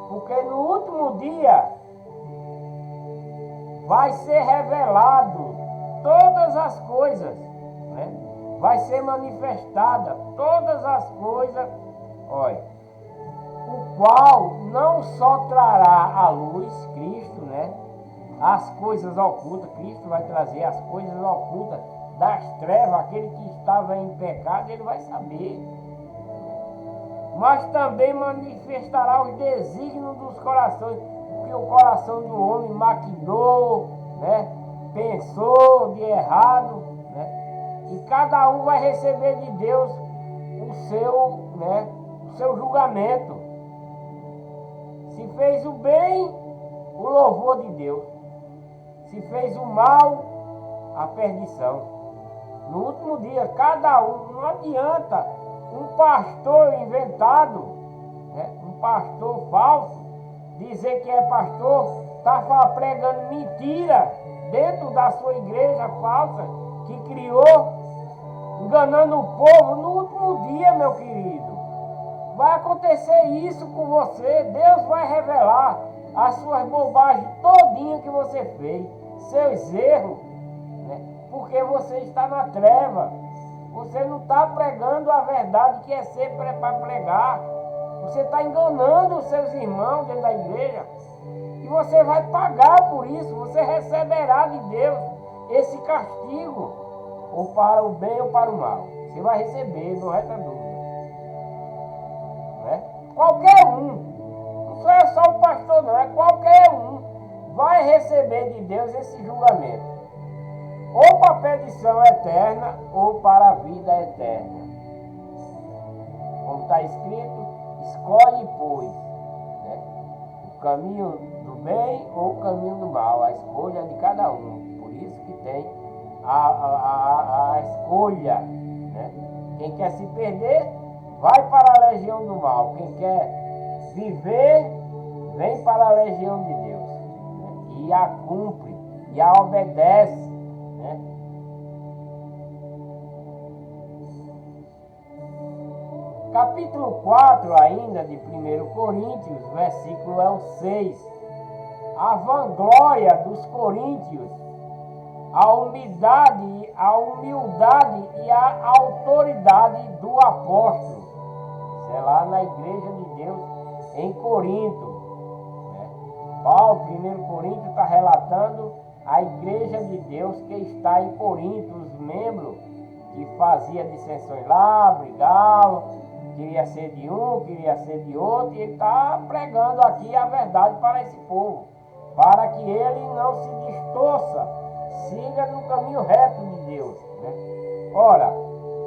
Porque no último dia vai ser revelado todas as coisas, né? Vai ser manifestada todas as coisas, olha, o qual não só trará à luz Cristo, né? As coisas ocultas, Cristo vai trazer as coisas ocultas das trevas, aquele que estava em pecado, ele vai saber. Mas também manifestará os desígnios dos corações, porque o coração do homem maquinou, né? Pensou de errado, né? E cada um vai receber de Deus o seu, né? O seu julgamento. Se fez o bem, o louvor de Deus. Se fez o mal, a perdição. No último dia, cada um, não adianta um pastor inventado, né? Um pastor falso, dizer que é pastor, está pregando mentira dentro da sua igreja falsa que criou, enganando o povo. No último dia, meu querido, vai acontecer isso com você. Deus vai revelar as suas bobagens todinha que você fez, seus erros, né? Porque você está na treva, você não está pregando a verdade que é ser para pregar, você está enganando os seus irmãos dentro da igreja, e você vai pagar por isso. Você receberá de Deus esse castigo, ou para o bem ou para o mal. Você vai receber, não resta dúvida, né? Qualquer um, não é só o pastor não, é qualquer um vai receber de Deus esse julgamento, ou para a perdição eterna ou para a vida eterna. Como está escrito, escolhe, pois, né? O caminho do bem ou o caminho do mal, a escolha de cada um. Por isso que tem a escolha, né? Quem quer se perder, vai para a legião do mal. Quem quer viver, vem para a legião de Deus, né? E a cumpre, e a obedece, né? Capítulo 4 ainda de 1 Coríntios, versículo é o 6. A vanglória dos coríntios, a humildade e a autoridade do apóstolo. Isso é lá na igreja de Deus em Corinto. Paulo, 1 Coríntios, está relatando a igreja de Deus que está em Corinto, os membros que faziam dissensões lá, brigavam, queria ser de um, queria ser de outro, e ele está pregando aqui a verdade para esse povo, para que ele não se distorça, siga no caminho reto de Deus. Ora,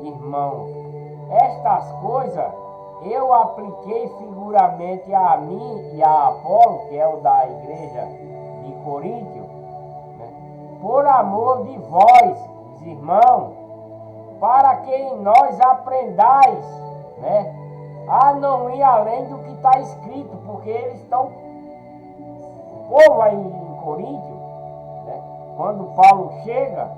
irmão, estas coisas eu apliquei figuramente a mim e a Apolo, que é o da igreja de Coríntio, por amor de vós, os irmãos, para que em nós aprendais, a não ir além do que está escrito, porque eles estão, o povo aí em Coríntio, quando Paulo chega,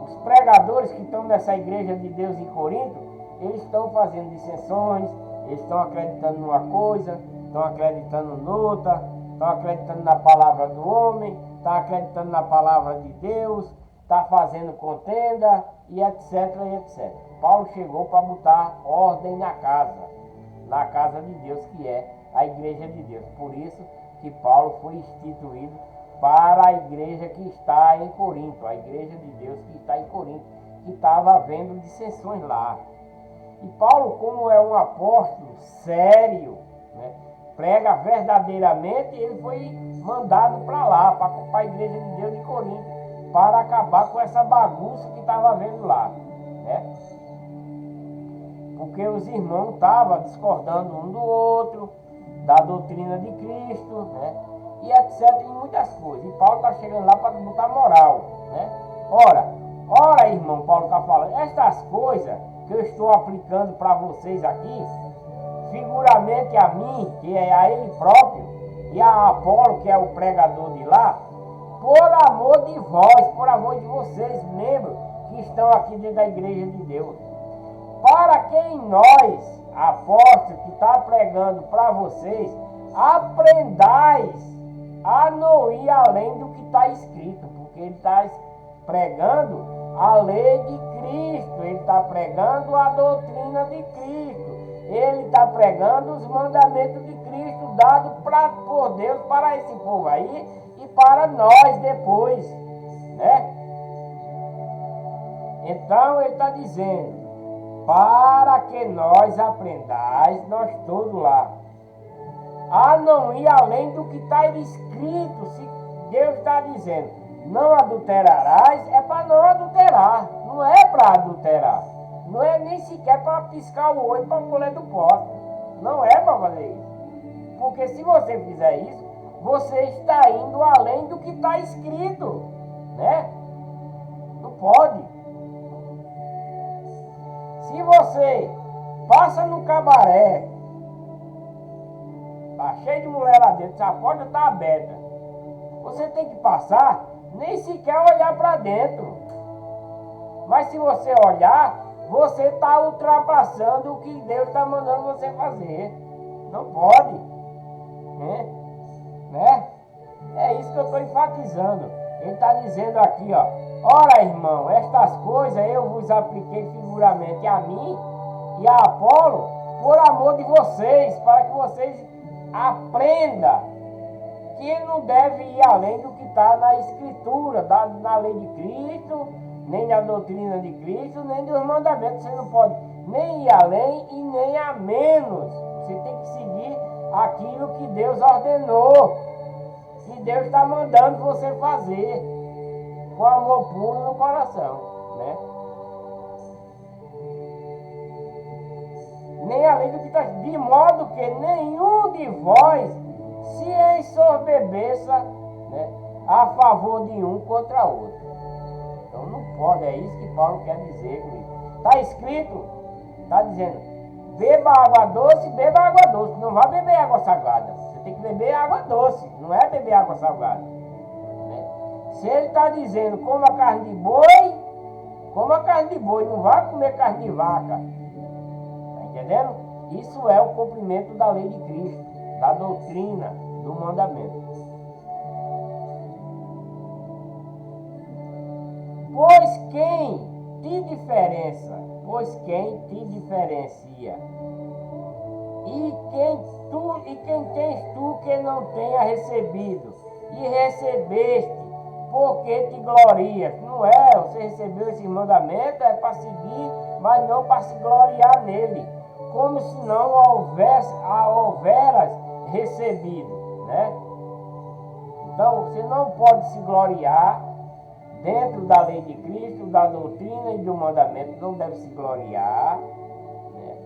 os pregadores que estão nessa igreja de Deus em Corinto, eles estão fazendo dissensões, eles estão acreditando numa coisa, estão acreditando noutra, estão acreditando na palavra do homem, estão acreditando na palavra de Deus, está fazendo contenda, e etc, e etc. Paulo chegou para botar ordem na casa de Deus, que é a igreja de Deus. Por isso que Paulo foi instituído para a igreja que está em Corinto, a igreja de Deus que está em Corinto, que estava havendo dissensões lá. E Paulo, como é um apóstolo sério, prega verdadeiramente, ele foi mandado para lá, para a igreja de Deus de Corinto, para acabar com essa bagunça que estava havendo lá. Porque os irmãos estavam discordando um do outro, da doutrina de Cristo, e etc, e muitas coisas. E Paulo está chegando lá para botar moral. Ora, irmão, Paulo está falando, estas coisas que eu estou aplicando para vocês aqui, figuramente a mim, que é a ele próprio, e a Apolo, que é o pregador de lá, por amor de vós, por amor de vocês, membros que estão aqui dentro da igreja de Deus, para que em nós, apóstolos, que está pregando para vocês, aprendais a não ir além do que está escrito, porque ele está pregando a lei de Cristo, ele está pregando a doutrina de Cristo, ele está pregando os mandamentos de Cristo dados por Deus para esse povo aí e para nós depois, Então ele está dizendo, para que nós aprendais, nós todos lá, a não ir além do que está escrito. Se Deus está dizendo, não adulterarás, é para não adulterar, não é para adulterar, não é nem sequer para piscar o olho para a mulher do poste, não é para fazer isso, porque se você fizer isso, você está indo além do que está escrito, não pode. Se você passa no cabaré, está cheio de mulher lá dentro, a porta está aberta, você tem que passar, nem sequer olhar para dentro. Mas se você olhar, você está ultrapassando o que Deus está mandando você fazer. Não pode. É isso que eu estou enfatizando. Ele está dizendo aqui, ora, irmão, estas coisas eu vos apliquei figuramente a mim e a Apolo, por amor de vocês, para que vocês aprendam que não deve ir além do que está na Escritura, na lei de Cristo, nem na doutrina de Cristo, nem dos mandamentos. Você não pode nem ir além e nem a menos. Você tem que seguir aquilo que Deus ordenou, que Deus está mandando você fazer, com amor puro no coração, Nem além do que está, de modo que nenhum de vós se ensorbebeça, a favor de um contra outro. Então não pode, é isso que Paulo quer dizer com isso. Está escrito, está dizendo, beba água doce, não vai beber água salgada. Você tem que beber água doce, não é beber água salgada. Se ele está dizendo, coma carne de boi, Coma carne de boi, não vá comer carne de vaca. Está entendendo? Isso é o cumprimento da lei de Cristo, da doutrina, do mandamento. Pois quem te diferencia? E quem tens tu que não tenha recebido? E recebeste, porque te glorias. Não é, você recebeu esse mandamento, é para seguir, mas não para se gloriar nele. Como se não houveras recebido, né? Então, você não pode se gloriar dentro da lei de Cristo, da doutrina e do mandamento, não deve se gloriar, né?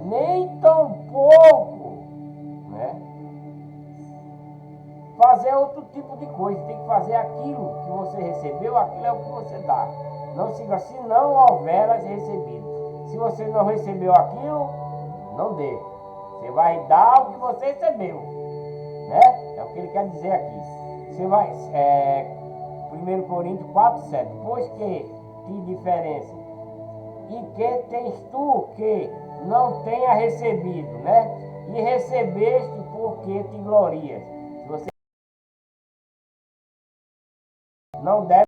Nem tampouco, né, fazer outro tipo de coisa. Tem que fazer aquilo que você recebeu, aquilo é o que você dá. Não siga, se não houveras recebido. Se você não recebeu aquilo, não dê. Você vai dar o que você recebeu, né? É o que ele quer dizer aqui. Você vai, 1 Coríntios 4:7. Pois que te diferença? E que tens tu que não tenha recebido, né? E recebeste porque te glorias. Se você não deve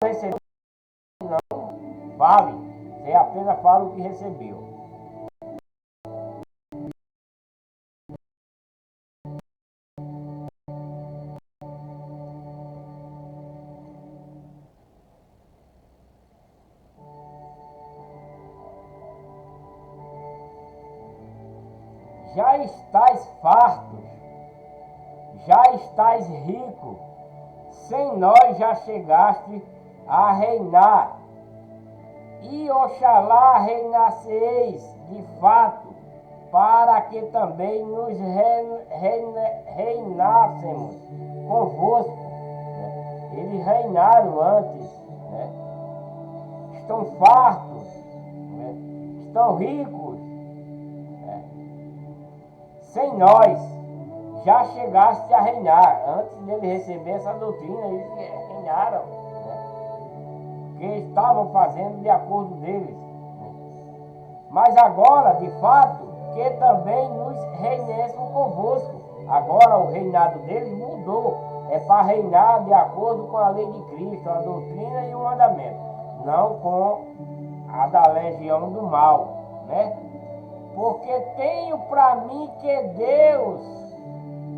receber, não fale. Você apenas fala o que recebeu. Já estás farto, já estás rico, sem nós já chegaste a reinar. E oxalá reinasseis de fato, para que também nos reinássemos convosco. Né? Eles reinaram antes, né? Estão fartos, né? Estão ricos, né? Sem nós já chegaste a reinar. Antes dele receber essa doutrina, eles reinaram, né? Porque estavam fazendo de acordo deles, né? Mas agora, de fato, que também nos reinemos convosco. Agora o reinado deles mudou. É para reinar de acordo com a lei de Cristo, a doutrina e o mandamento. Não com a da legião do mal, né? Porque tenho para mim que Deus,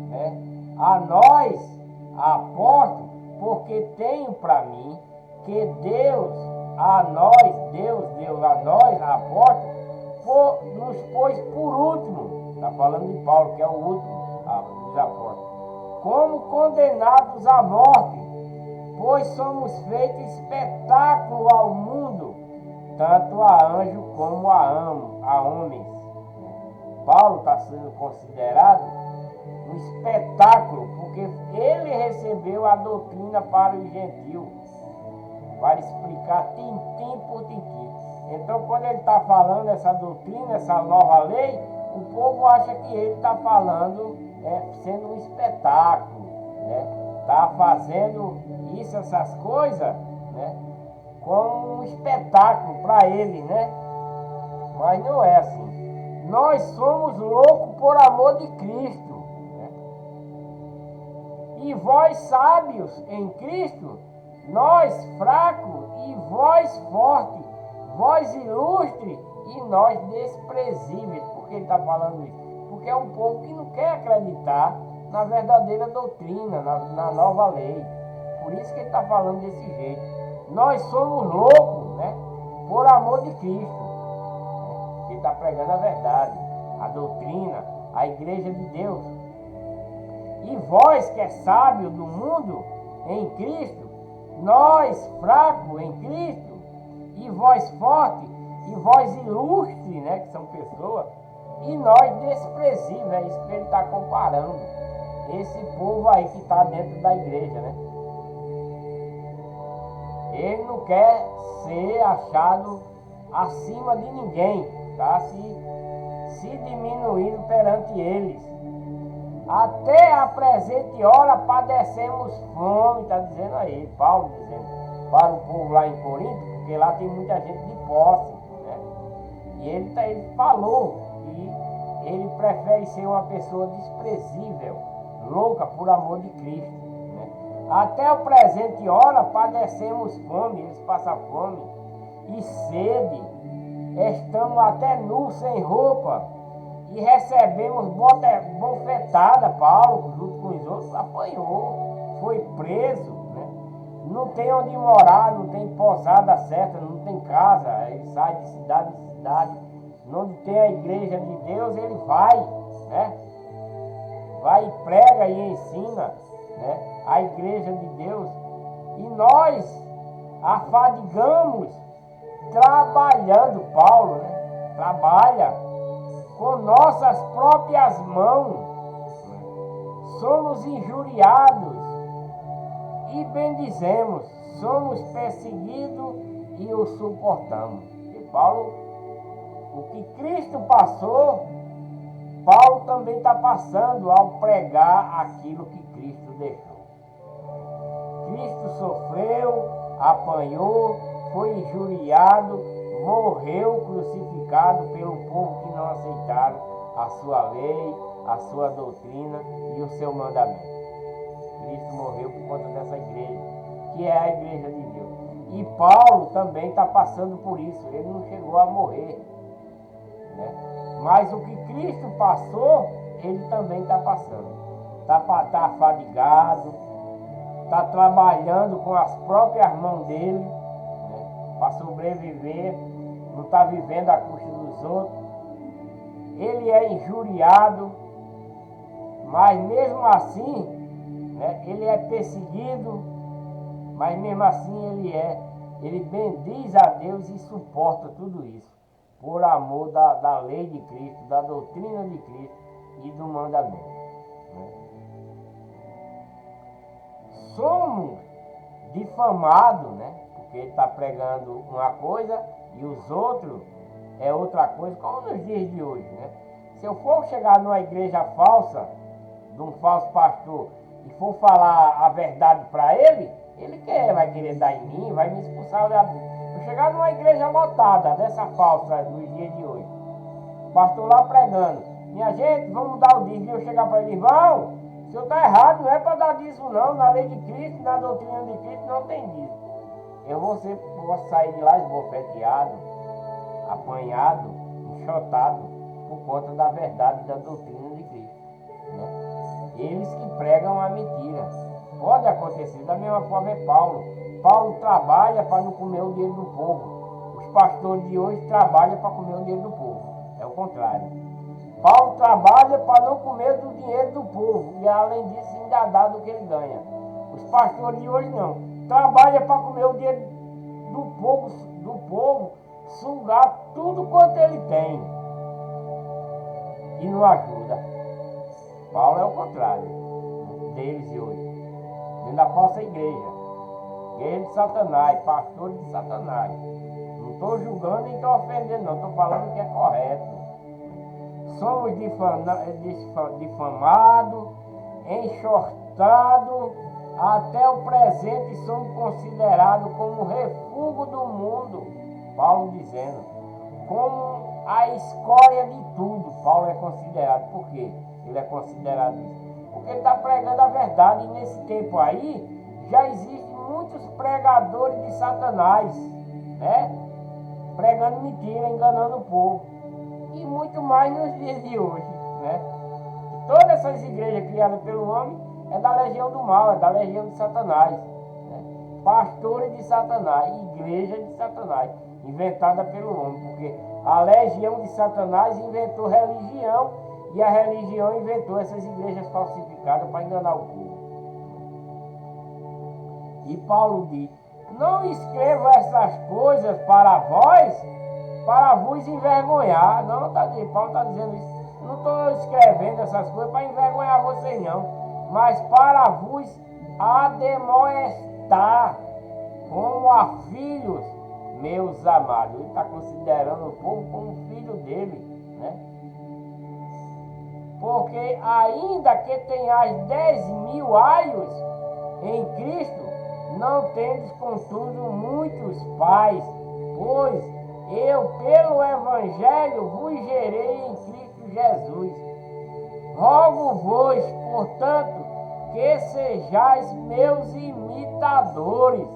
né, a nós, apóstolos, porque tenho para mim que Deus a nós, apóstolos, nos pôs por último. Está falando de Paulo, que é o último dos apóstolos. Como condenados à morte, pois somos feitos espetáculo ao mundo, tanto a anjo como a homens. Paulo está sendo considerado um espetáculo, porque ele recebeu a doutrina para os gentios, para explicar tintim por tintim. Então, quando ele está falando essa doutrina, essa nova lei, o povo acha que ele está falando, sendo um espetáculo, né? Está fazendo isso, essas coisas, né, como um espetáculo para ele, né? Mas não é assim. Nós somos loucos por amor de Cristo, né? E vós sábios em Cristo, nós fracos e vós fortes, vós ilustres e nós desprezíveis. Por que ele está falando isso? Porque é um povo que não quer acreditar na verdadeira doutrina, na nova lei. Por isso que ele está falando desse jeito. Nós somos loucos, né, por amor de Cristo. Ele está pregando a verdade, a doutrina, a igreja de Deus. E vós que é sábio do mundo em Cristo, nós fracos em Cristo, e vós fortes, e vós ilustres, né, que são pessoas, e nós desprezíveis. É isso que ele está comparando. Esse povo aí que está dentro da igreja, né? Ele não quer ser achado acima de ninguém, está se diminuindo perante eles. até a presente hora padecemos fome, está dizendo aí, Paulo dizendo para o povo lá em Corinto, porque lá tem muita gente de posse, né? E ele falou que ele prefere ser uma pessoa desprezível, louca por amor de Cristo, né? Até a presente hora padecemos fome, eles passam fome e sede, estamos até nus sem roupa e recebemos bofetada. Paulo, junto com os outros, apanhou, foi preso, né? Não tem onde morar, não tem posada certa, não tem casa, ele sai de cidade em cidade. Onde tem a igreja de Deus, ele vai, né? Vai e prega e ensina, né? A igreja de Deus. E nós afadigamos trabalhando, Paulo, né? Trabalha com nossas próprias mãos, somos injuriados e bendizemos, somos perseguidos e o suportamos. E Paulo, o que Cristo passou, Paulo também está passando ao pregar aquilo que Cristo deixou. Cristo sofreu, apanhou, foi injuriado, morreu crucificado pelo povo que não aceitaram a sua lei, a sua doutrina e o seu mandamento. Cristo morreu por conta dessa igreja, que é a igreja de Deus. E Paulo também está passando por isso, ele não chegou a morrer, né? Mas o que Cristo passou, ele também está passando. Está afadigado, está trabalhando com as próprias mãos dele, né, para sobreviver, não está vivendo à custa dos outros. Ele é injuriado, mas mesmo assim, né, ele é perseguido, mas mesmo assim ele bendiz a Deus e suporta tudo isso, por amor da lei de Cristo, da doutrina de Cristo e do mandamento, né? Somos difamados, né? Porque ele está pregando uma coisa e os outros é outra coisa, como nos dias de hoje, né? Se eu for chegar numa igreja falsa, de um falso pastor, e for falar a verdade para ele vai querer dar em mim, vai me expulsar. Eu chegar numa igreja lotada, dessa falsa dos dias de hoje, o pastor lá pregando, minha gente, vamos dar o dízimo, e eu chegar para ele, irmão, o senhor está errado, não é para dar dízimo não, na lei de Cristo, na doutrina de Cristo não tem dízimo. Eu vou sair de lá esbofeteado, apanhado, enxotado, por conta da verdade da doutrina de Cristo, né? Eles que pregam a mentira. Pode acontecer, da mesma forma é Paulo. Paulo trabalha para não comer o dinheiro do povo. Os pastores de hoje trabalham para comer o dinheiro do povo. É o contrário. Paulo trabalha para não comer do dinheiro do povo. E além disso, ainda dá do que ele ganha. Os pastores de hoje não. Trabalham para comer o dinheiro do povo, sugar tudo quanto ele tem. E não ajuda. Paulo é o contrário deles de hoje. Dentro da falsa igreja de Satanás, pastores de Satanás. Não estou julgando nem estou ofendendo, não, estou falando que é correto. Somos difamados, enxotados, até o presente somos considerados como refúgio do mundo. Paulo dizendo, como a escória de tudo. Paulo é considerado, por quê? Ele é considerado isso. Porque ele está pregando a verdade, e nesse tempo aí já existem muitos pregadores de Satanás, né? Pregando mentira, enganando o povo. E muito mais nos dias de hoje, né? E todas essas igrejas criadas pelo homem é da legião do mal, é da legião de Satanás, né? Pastores de Satanás, igreja de Satanás, inventada pelo homem, porque a legião de Satanás inventou religião, e a religião inventou essas igrejas falsificadas para enganar o povo. E Paulo diz, não escrevo essas coisas para vos envergonhar. Não, Paulo está dizendo isso. Não estou escrevendo essas coisas para envergonhar vocês não, mas para vos ademoestar como a filhos meus amados. Ele está considerando o povo como filho dele, né? porque ainda que tenhais 10.000 aios em Cristo, não tendes contudo muitos pais, pois eu pelo Evangelho vos gerei em Cristo Jesus. Rogo-vos, portanto, que sejais meus imitadores.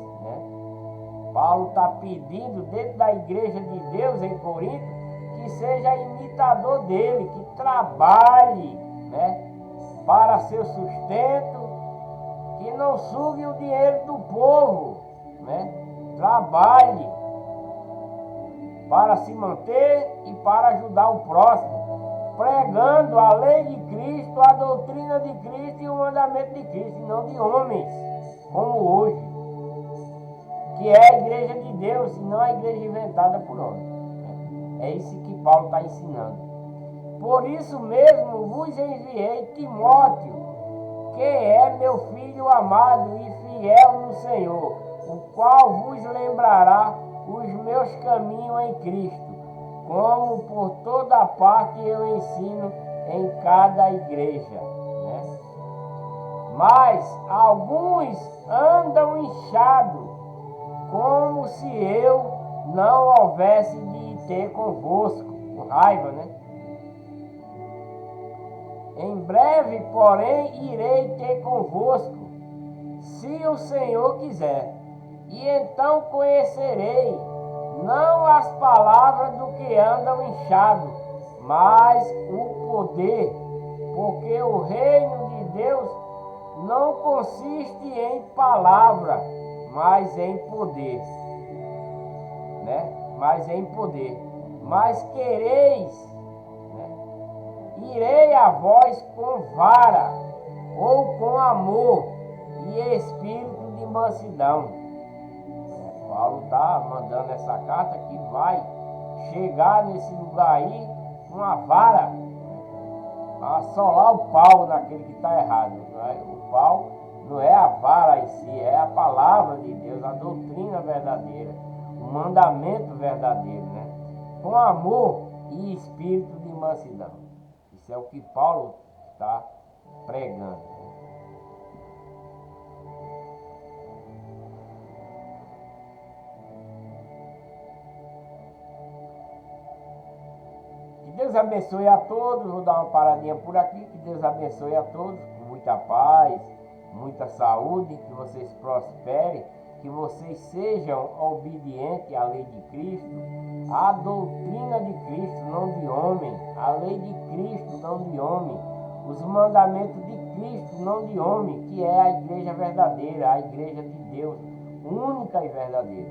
Paulo está pedindo dentro da igreja de Deus em Corinto que seja imitador dele, que trabalhe, para seu sustento, que não sugue o dinheiro do povo, trabalhe para se manter e para ajudar o próximo, pregando a lei de Cristo, a doutrina de Cristo e o mandamento de Cristo, e não de homens, como hoje, que é a igreja de Deus e não a igreja inventada por homens. É isso que Paulo está ensinando. Por isso mesmo vos enviei Timóteo, que é meu filho amado e fiel no Senhor, o qual vos lembrará os meus caminhos em Cristo, como por toda parte eu ensino em cada igreja. Mas alguns andam inchados, como se eu não houvesse de ter convosco, com raiva, Em breve, porém, irei ter convosco, se o Senhor quiser, e então conhecerei, não as palavras do que andam inchados, mas o poder, porque o reino de Deus não consiste em palavra, mas em poder, Mas em poder. Mas quereis, irei a vós com vara, ou com amor e espírito de mansidão. Paulo está mandando essa carta que vai chegar nesse lugar aí com uma vara, para assolar o pau naquele que está errado. O pau não é a vara em si, é a palavra de Deus, a doutrina verdadeira, o mandamento verdadeiro, com amor e espírito de mansidão. Isso é o que Paulo está pregando. Que Deus abençoe a todos. Vou dar uma paradinha por aqui. Que Deus abençoe a todos com muita paz, muita saúde, que vocês prosperem, que vocês sejam obedientes à lei de Cristo, à doutrina de Cristo, não de homem, a lei de Cristo, não de homem, os mandamentos de Cristo, não de homem, que é a igreja verdadeira, a igreja de Deus, única e verdadeira,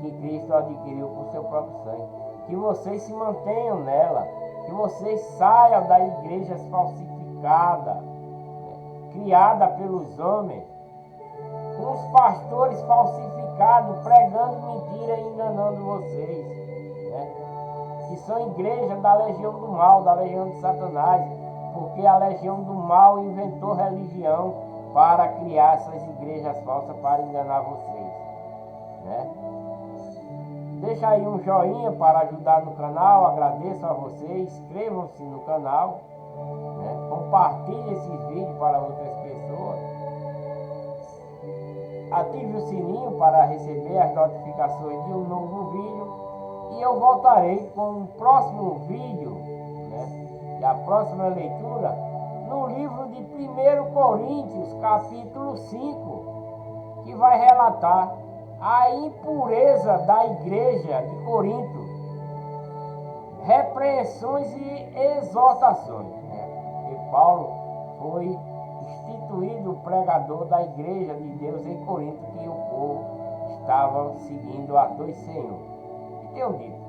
que Cristo adquiriu por seu próprio sangue. Que vocês se mantenham nela, que vocês saiam da igreja falsificada, criada pelos homens, com os pastores falsificados, pregando mentira e enganando vocês, que são igrejas da legião do mal, da legião de Satanás, porque a legião do mal inventou religião para criar essas igrejas falsas para enganar vocês, Deixa aí um joinha para ajudar no canal, agradeço a vocês, inscrevam-se no canal, compartilhe esses vídeos para outras pessoas, ative o sininho para receber as notificações de um novo vídeo, e eu voltarei com um próximo vídeo, e a próxima leitura no livro de 1 Coríntios, capítulo 5, que vai relatar a impureza da igreja de Corinto, repreensões e exortações. E Paulo foi instituído pregador da igreja de Deus em Corinto, que o povo estava seguindo a dois senhores. E tenho dito,